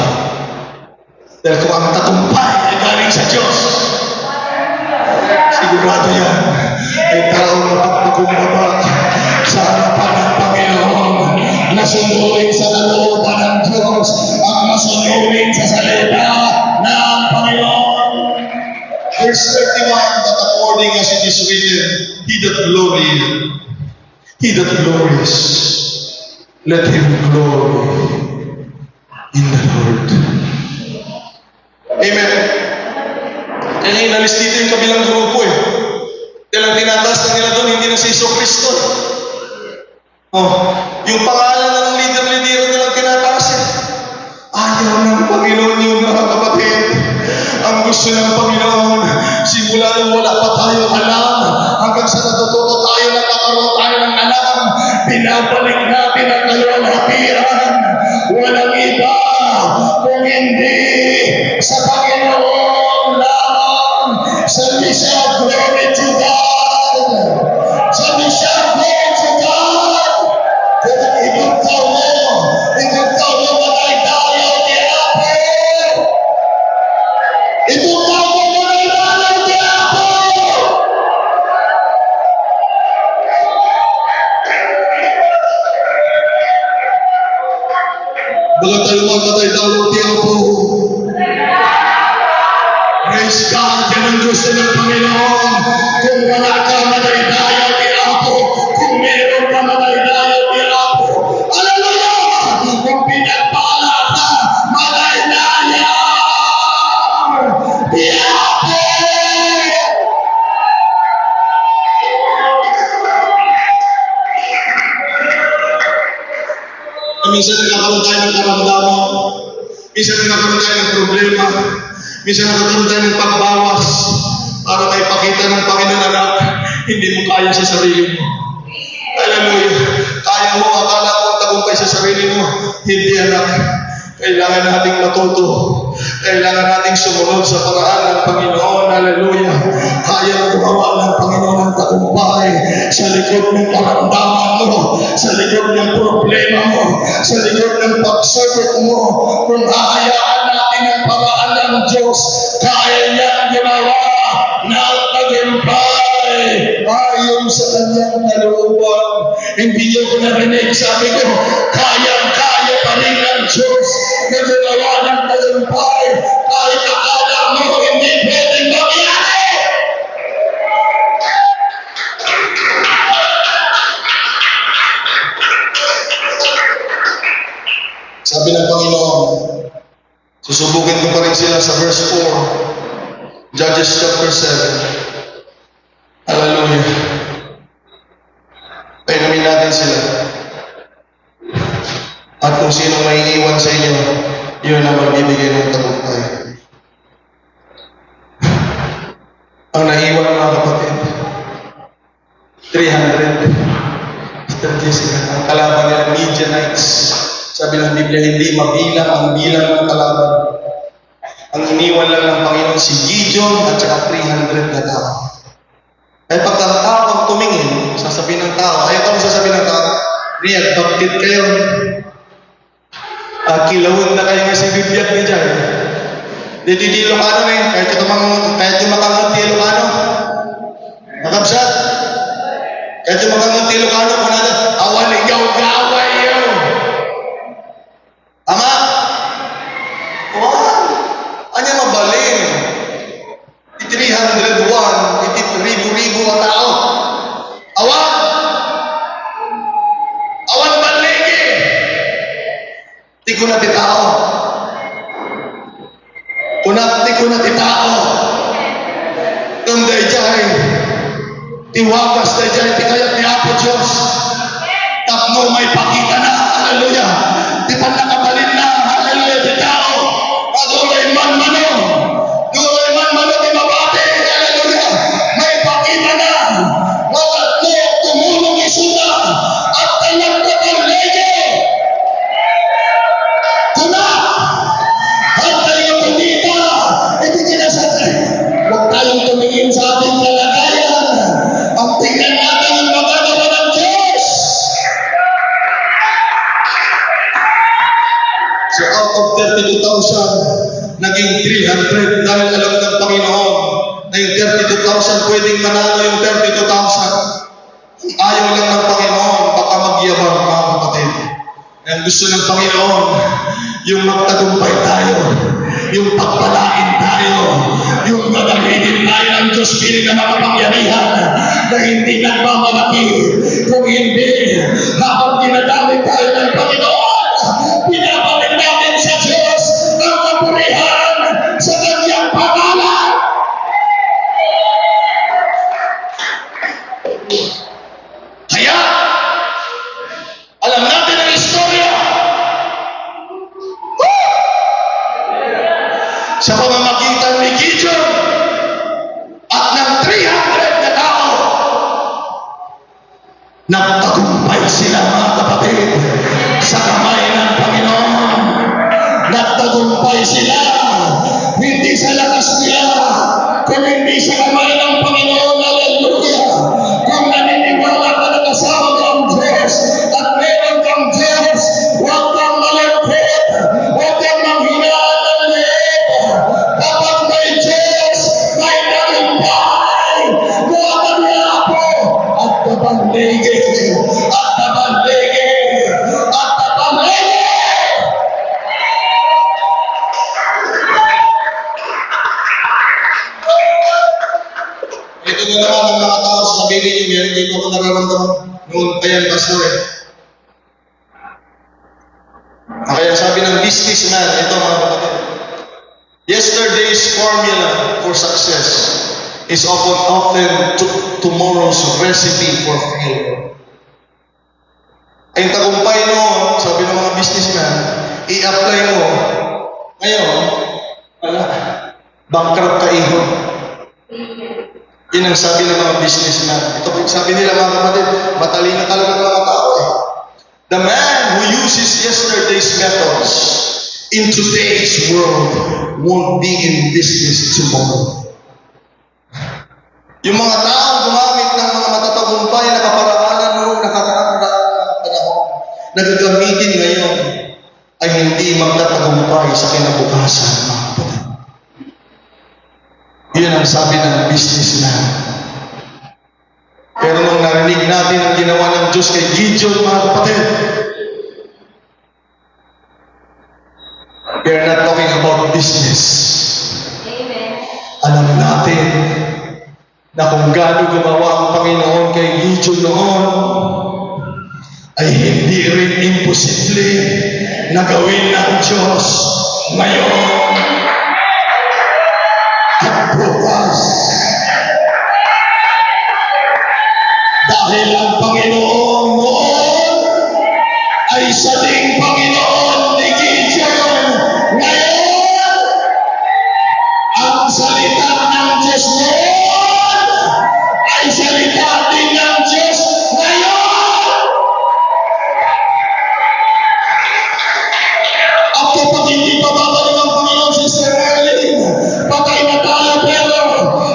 Dahil kung ang tagumpay ay galing sa Diyos, sigurado yan, ay taong mapagpakumbaba sa harapan ng Panginoon, nasunurin sa kalooban ng Diyos, at masunurin sa salita ng Panginoon. Verse 31, that according as it is written, he that glories, let him glory in the Lord. Amen. Kaya inalis dito yung kabilang grupo eh. Kaya lang tinataas na nila doon, hindi na si Kristo. Yung pangalan ng leader nilang tinataas eh. Ayaw ng Panginoon yun, mga kapatid. Ang gusto ng Panginoon, simula nung wala pa tayo alam, hanggang sa natututo tayo, nagkakaroon tayo ng alam, pinabalik natin ang kaluwalhatian. Walang iba kung hindi sa Panginoon lamang. Sabi siya, glory to God. Sabi siya, glory to God. Kaya ibang tao matay-tayo ni Apo. Ibang tao matay-tayo ni Apo. Baga tayo matay-tayo ni Apo. Praise God, yan ang gusto ng Panginoon. Kung wala ka, matay-tayo ni Apo. Kung meron ka, matay-tayo ni Apo. Hallelujah! Kung pinagpala ka, matay-tayo ni Apo. Minsan nagkakaroon tayo ng karamdaman. Minsan nagkakaroon tayo ng problema. Minsan nagkakaroon tayo ng pagbawas para may pakita ng Panginoon anak, hindi mo kaya sa sarili mo. Hallelujah. Kaya mo, akala mo ang tagumpay sa sarili mo. Hindi anak. Kailangan nating matuto. Kailangan nating sumunod sa paraan ng Panginoon. Hallelujah. Kaya mo gumawa ng Panginoon ng tagumpay sa likod ng karamdaman mo, sa likod ng problema mo, sa likod ng pagsabot mo. Kung hahayaan natin ang paraan ng Diyos, kaya niyang gumawa ng tagumpay ayon sa kanyang kalooban. Hindi niyo ko narinig, sabi ko, kayang-kaya pa rin ng Diyos na gumawa ng tagumpay kahit akala mo hindi pwedeng mangyari. Sabi ng Panginoon, susubukin ko pa rin sila sa verse 4, Judges chapter 7. Hallelujah. Painumin natin sila. At kung sino may iniwan sa inyo, yun ang magbibigay ng tagumpay. Ang naiwan, mga kapatid, 300. Mr. Jessica, ang kalaban nila, Midianites. Sabi ng Biblia, hindi mabilang ang bilang ng kalaban. Ang iniwan lang ng Panginoon si Gideon at saka 300 na tao. Ay pag ang tao ang tumingin, sasabihin ng tao, ayaw kami sasabihin ng tao, Riyad, bakit kayo? Kilawin na kayo nga si Biblia niya dyan. Di Ilocano na yun, kahit yung makangunti Ilocano. Nakabsat. Kahit yung makangunti Ilocano, kung natin, awan ikaw, gaway yun. Ama? Wow! Anya mabalin? 301, iti ribu-ribu ang tao. Awan! Awan baligi! Di ko na ti tao. Kunat di ko na ti tao. Tunday jay. Iwagas na dyan, iti kayat ni Apo Diyos. Tapno may pakita na, hallelujah. Di pa nakabalin na, hallelujah, di tao. Adulay man mano, dulay man mano, di mabate, hallelujah. May pakita na, wawat ko, tumulong isuta, at talagkat ang lege. Tuna, at tayo kumita, hindi kinasasay. Huwag tayong tumingin sa ating kalagayan. Ang tingnan natin ang magagawa ng Diyos. So out of 32,000, naging 300 dahil alam ng Panginoon na yung 32,000 pwedeng manalo yung 32,000. Ayaw lang ng Panginoon, baka magyabang mga kapatid. Ang gusto ng Panginoon, yung magtagumpay tayo, yung pagpalain tayo, yung gagamitin tayo ng Diyos piling na makapangyarihan na hindi nagmamalaki. Kung hindi, habang ginagamit tayo ng Panginoon, pinabalik natin sa Diyos ang kapurihan sa kanyang pangalan. Kaya, alam natin ang istorya. Sa pamamagitan ni Gideon at ng 300 na tao, nagtagumpay sila mga kapatid sa kamay ng Panginoon. Nagtagumpay sila hindi sa lakas nila, kung hindi sa kamay ng Panginoon. Hallelujah! Kung naniniwala ka na kasama ng Diyos at meron kang Diyos, huwag kang malungkot, huwag kang manghinaan ng leeg. Kapag may Diyos, may tagumpay. Mga kaniyapo at tabanligid, at tabanligid, at tabanligid. Ito na naman ang mga tao sa sabihin niyo, meron dito ako nararamdaman noon pa yan, pastor eh. Kaya sabi ng businessman, ito mga kapatid, yesterday's formula for success is often tomorrow's recipe for failure. Ang tagumpay mo, sabi ng mga businessman, i-apply mo, ngayon, wala, bankrupt ka iho. Yun ang sabi ng mga businessman. Ito po sabi nila mga kapatid, matalino talaga ng mga tao eh. The man who uses yesterday's methods in today's world won't be in business tomorrow. Yung mga tao gumamit ng mga matatagumpay na kaparaanan noong nakaraang panahon na gagamitin ngayon ay hindi magtatagumpay sa kinabukasan, mga kapatid. Yun ang sabi ng businessman. Pero nung narinig natin ang ginawa ng Diyos kay Gideon, mga kapatid, we are not talking about business. Amen. Alam natin na kung gaano gumawa ang Panginoon kay Gideon noon, ay hindi rin imposible na gawin ng Diyos ngayon at bukas. Dahil ang Panginoon noon ay sa ding Panginoon ni Gideon ngayon. Ang salita ng Diyos noon ay salita din ng Diyos ngayon. At kapag hindi pa babalik ang Panginoon, Sister Erlene, patay na tayo, pero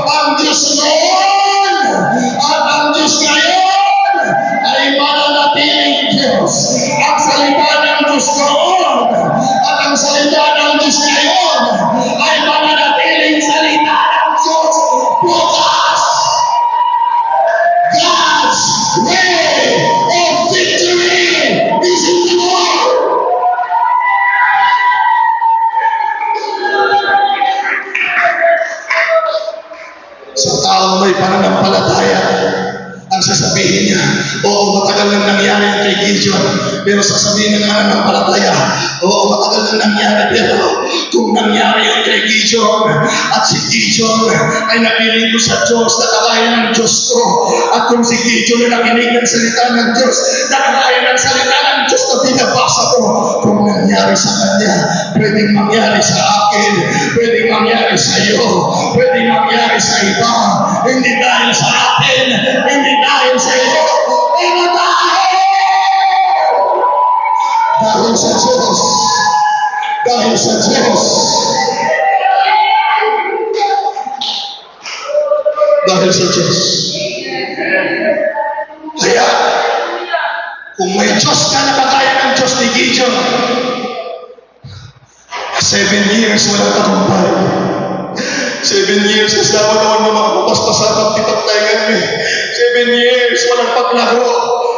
ang Diyos noon at ang Diyos ngayon ay mananatiling Diyos. Ang salita ng Diyos noon at ang salita ng Diyos ngayon ay mananatiling salita ng Diyos bukas. God's way of victory is in the world. Sa taong may pananampalataya, ang ang sasabihin niya, oo, matagal nang nangyari ang kay Gideon, pero sasabihin ng mananampalataya, oo, matagal nang nangyari, pero kung nangyari ang kay Gideon, at si Gideon ay nakinig sa Diyos na kagaya ng Diyos ko, at kung si Gideon ay nakinig ng salita ng Diyos na kagaya ng salita ng Diyos na binabasa ko, kung nangyari sa kanya, pwedeng mangyari sa akin, pwedeng mangyari sa iyo, pwedeng mangyari sa iba, hindi dahil sa atin, hindi dahil sa iyo, pero dahil sa Diyos, dahil sa Diyos, dahil sa Diyos. Kaya, kung may Diyos na nakakaya ng Diyos ni Gideon, 7 years walang tagumpay. 7 years kasi dapat naman na makapapaspasan at tipagtayan kami. 7 years walang paglaro.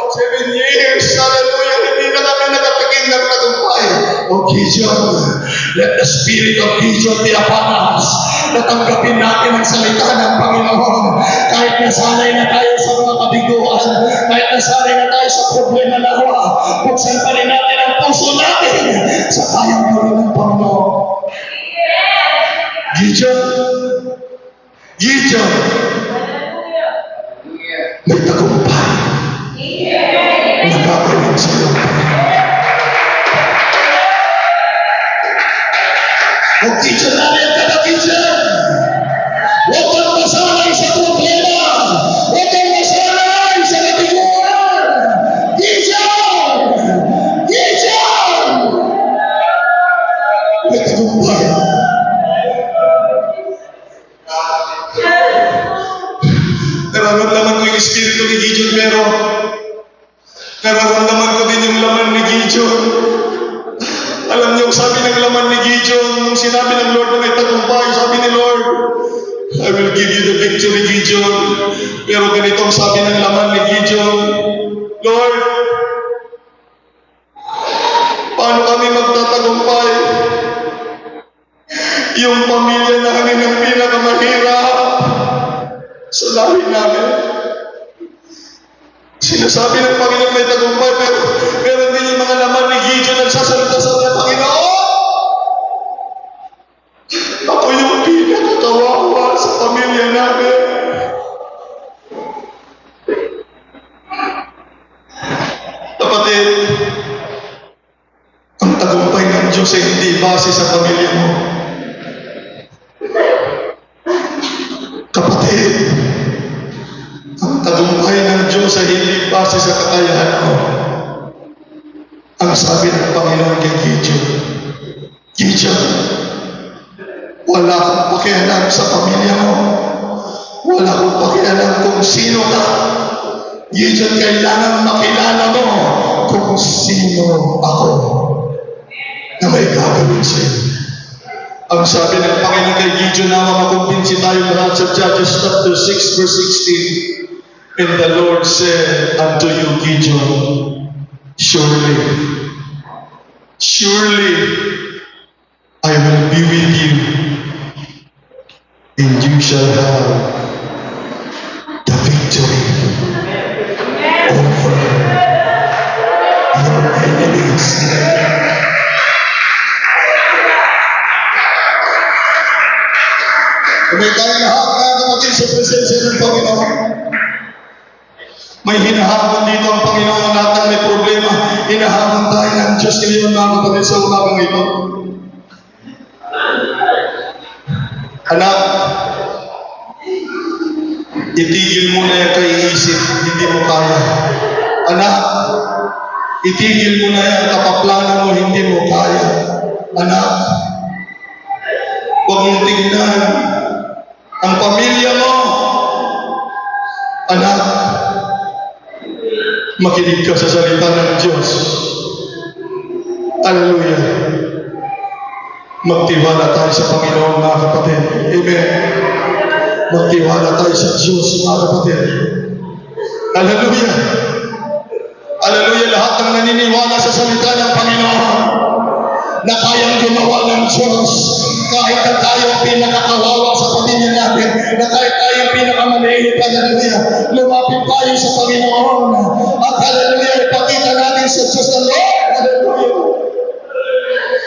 7 years, hallelujah, hindi na kami nakatikim ng tagumpay. O Gideon, let the spirit of Gideon be upon us. Natanggapin natin ang salita ng Panginoon. Kahit nasanay na tayo sa mga kabiguan, kahit nasanay na tayo sa problema na nawa, buksan pa rin natin ang puso natin sa kayang gawin ng Panginoon. Gideon, Gideon, may tagumpay na gagawin sa iyo. Huwag Gideon namin ka na Gideon. Huwag kang masanay sa problema. Huwag kang masanay sa kabiguan. Gideon! Gideon! May tagumpay. Nararamdaman ko yung espiritu ni Gideon, pero nararamdaman ko din yung laman ni Gideon. Alam niyo, sabi ng laman ni Gideon, nung sinabi ng Lord na may tagumpay, sabi ni Lord, I will give you the victory, Gideon. Pero ganito ang sabi ng laman ni Gideon, Lord, paano kami magtatagumpay? Yung pamilya namin ang pinakamahirap sa lahi namin. Sinasabi ng Panginoon may tagumpay, pero hindi yung mga laman ni Gideon nagsasalita sa mga Panginoon. Ako yung pinakakawawa sa pamilya namin. Kapatid, ang tagumpay ng Diyos ay hindi base sa pamilya mo. Kapatid, ang tagumpay ng Diyos ay hindi base sa kakayahan mo. Ang sabi ng Panginoon kay Gideon, Gideon, wala akong pakialam sa pamilya mo. Wala akong pakialam kung sino ka. Gideon, kailangan makilala mo kung sino ako na may gagawin sa'yo. Ang sabi ng Panginoon kay Gideon, na makumbinsi tayo lahat sa Judges chapter 6 verse 16. And the Lord said unto you, Gideon, surely, surely, I will be with you, and you shall have the victory over your enemies. Kami tayong lahat na kapatid sa presensya ng Panginoon. May hinahamon dito ang Panginoon, lahat ng may problema. Hinahamon tayo ng Diyos ngayon, mga kapatid, sa umagang ito. Anak, itigil mo na yung kaiisip, hindi mo kaya. Anak, itigil mo na yung kapaplanan mo, hindi mo kaya. Anak, huwag mong tingnan ang pamilya mo. Anak, makinig ka sa salita ng Diyos. Hallelujah. Magtiwala tayo sa Panginoon, mga kapatid. Amen. Magtiwala tayo sa Diyos, mga kapatid. Hallelujah. Hallelujah. Lahat ng naniniwala sa salita ng Panginoon na kayang gumawa ng Diyos, kahit na tayo ang pinakakawawa sa pamilya natin, na kahit tayo ang pinakamaliit, hallelujah, lumapit tayo sa Panginoon. At hallelujah, ipakita natin sa Diyos na Lord, hallelujah.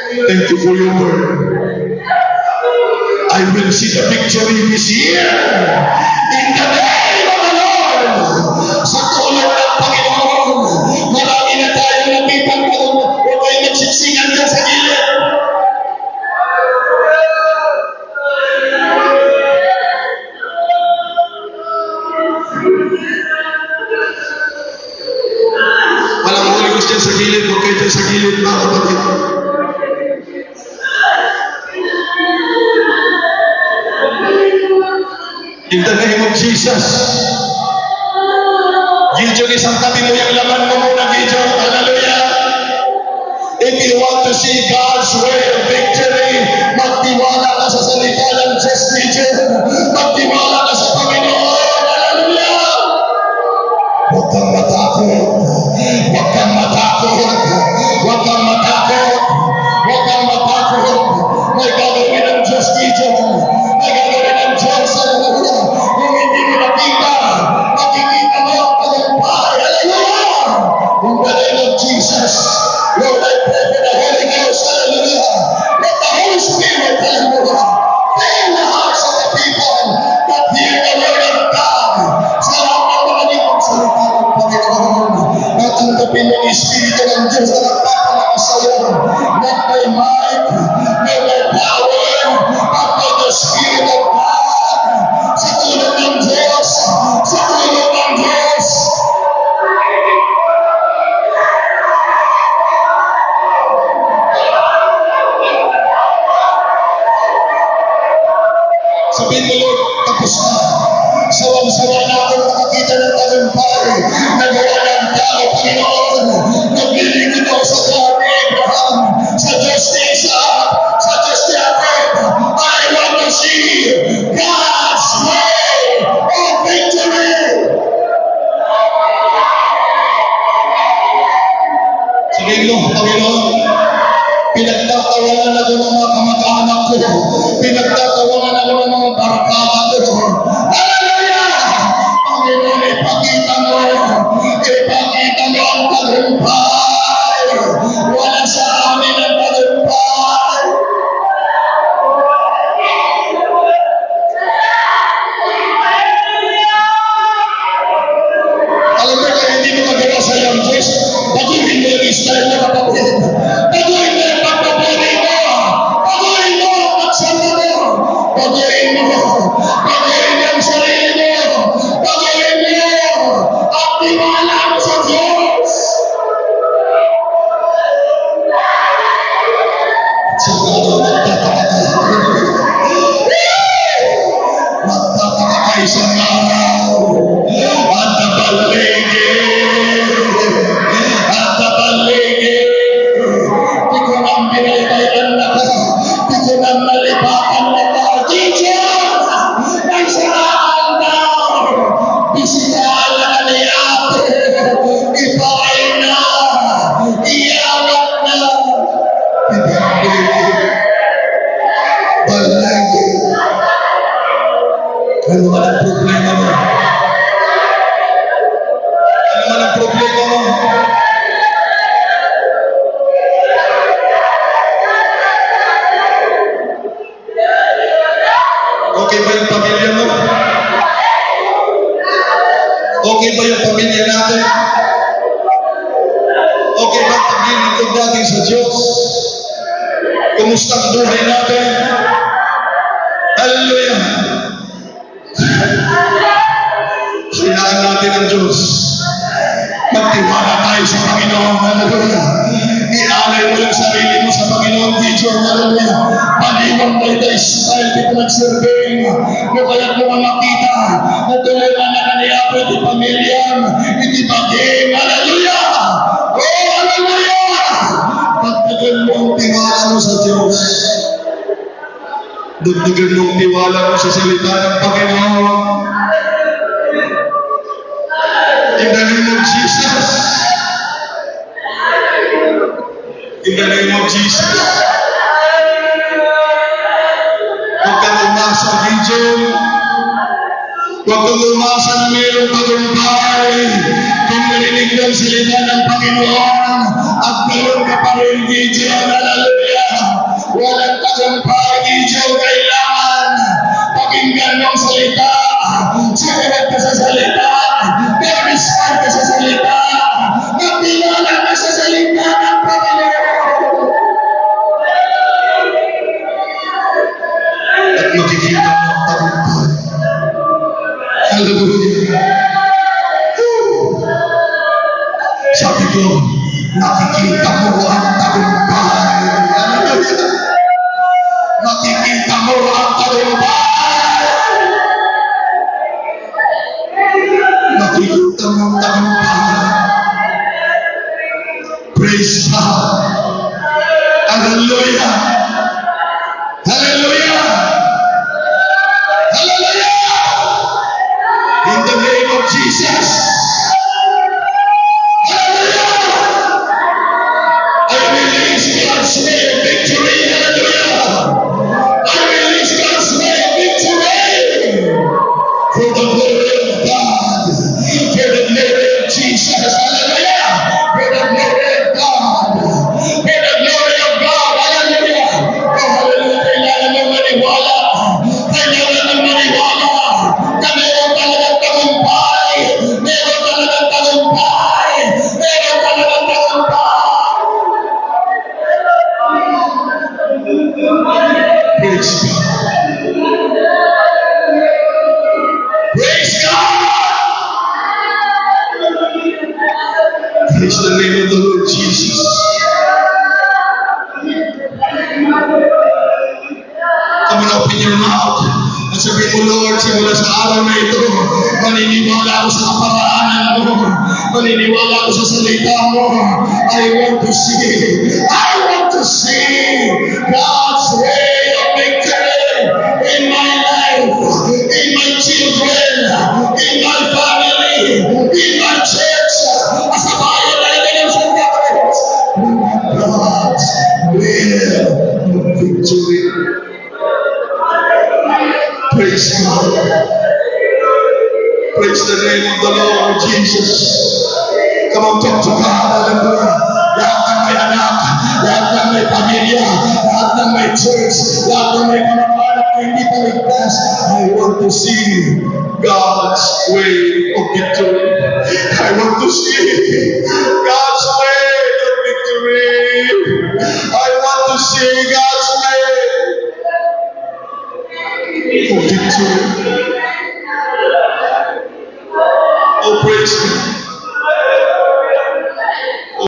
Thank you for your word. I will see the victory this year. In the name of the Lord. Sa tulong ng Panginoon, marami na tayo nakitang huwag kayo magsiksikan dyan sa gilid. Walang Holy Ghost dyan sa gilid, huwag kayo dyan sa gilid, mga kapatid. In the name of Jesus. Gideon, isang tabi mo yung laman mo muna, Gideon. Hallelujah. If you want to see God's way of victory, magtiwala ka sa salita ng Diyos, Gideon. Magtiwala ka sa Panginoon. Hallelujah. Huwag kang matakot. Huwag kang matakot. Huwag kang matakot. Huwag kang matakot. May gagawin ng Diyos, Gideon. May gagawin ng Diyos. Hallelujah. Kung hindi mo nakita, makikita mo ang tagumpay. Hallelujah. In the name of Jesus. Lord, I pray for the Holy Ghost. Hallelujah. Let the Holy Spirit, hallelujah, fill the hearts of the people that hear the word of God. Salamat na kami ang salita ng Panginoon. At tanggapin ng Espiritu ng Diyos na nagpapalakas sa iyo. Not by might, not by power, but by the Spirit of God. Sa tulong ng Diyos. Sa tulong ng Diyos. Sabihin mo, Lord, tapos na. Sawang-sawa na ako nakakita ng tagumpay. Nagawa ng tao, Panginoon. Naglilingkod ako sa Diyos ni Abraham, sa Diyos ni Isaac, sa Diyos ni Jacob. I want to see God's way of victory. Sabihin mo, Panginoon, pinagtatawanan ako ng mga kamag-anak ko. Pinagtatawanan ako ng mga barkada ko. Hallelujah! Panginoon, ipakita mo. Ipakita mo ang tagumpay. Wala sa amin ang tagumpay. Alam mo kung hindi mo magawa sa iyong Diyos, baguhin mo yung Israel na kapatid. Baguhin mo yung pagpapuri mo. Baguhin mo ang pagsama mo. Baguhin mo. Baguhin mo ang sarili mo. Baguhin mo. At tiwala mo sa Diyos. Siguro magtataka kayo. Magtataka kayo sa araw. At nabaligid. At nabaligid. Di ko nang binaybayan na ka. Di ko nang nalipakan na ka. Teacher! Nagsaraan na! Bisitala ka ni ate. Ipain na! Iyawat na! Baligid. Baligid. Ano man ang problema mo? Ano man ang problema mo? Okay ba yung pamilya mo? Okay ba yung pamilya natin? Okay ba ang paglilingkod natin sa Diyos? Kumusta ang buhay natin? Hallelujah! Kailangan natin ang Diyos. Magtiwala tayo sa Panginoon. Hallelujah! Ialay mo yung sarili mo sa Panginoon. Teacher, hallelujah! Paliwan mo yung style di pinag-surveying. No kaya't mo makita na tulungan na kaniya pwede pamilyang hindi baging. Hallelujah! Oh, hallelujah! Pagdagan mo ang tiwala mo sa Diyos. Dagdagan mo ang tiwala mo sa salita ng Panginoon. In the name of Jesus. In the name of Jesus. umasa na mayroong tagumpay. Kung narinig ng salita ng Panginoon, at meron ka pa rin, Gideon, hallelujah. Walang tagumpay, Gideon, kailangan pakinggan ng salita. Sumunod ka sa salita. Mag-respond ka sa salita. Magpilala ka sa salita ng Panginoon. At makikita mo ang tagumpay. Hallelujah. Sabi ko, nakikita mo ang tagumpay. Hallelujah. Nakikita mo ang tagumpay. Nakikita mo ang tagumpay. Praise God. Hallelujah. Hallelujah. Hallelujah. In the name of Jesus. I release God's way of victory. Hallelujah. I release God's way of victory. For the glory of God. For the glory of Jesus. Hallelujah. For the glory of God. For the glory of God. Hallelujah. Oh, hallelujah. Kailangan ng maniwala. Kailangan ng maniwala. Na meron talagang tagumpay. Meron talagang tagumpay. Meron talagang tagumpay. Praise God. Praise God. Praise the name of the Lord Jesus. Come on, open your mouth. At sabihin mo, Lord, simula sa araw na ito, maniniwala ako sa kaparaanan mo. Maniniwala ako sa salita mo. I want to see God's way of victory in my life, in my children, in my family, in my church, sa bayan na ito ng Santa Cruz. God's will of victory. Praise God. Praise the name of the Lord Jesus. Come on, talk to God. Hallelujah. Lahat ng may anak, lahat ng may pamilya, lahat ng may church, lahat ng may kamag-anak na hindi paligtas. I want to see God's way of victory. I want to see God's way of victory. I want to see God's way of victory. Oh, praise God.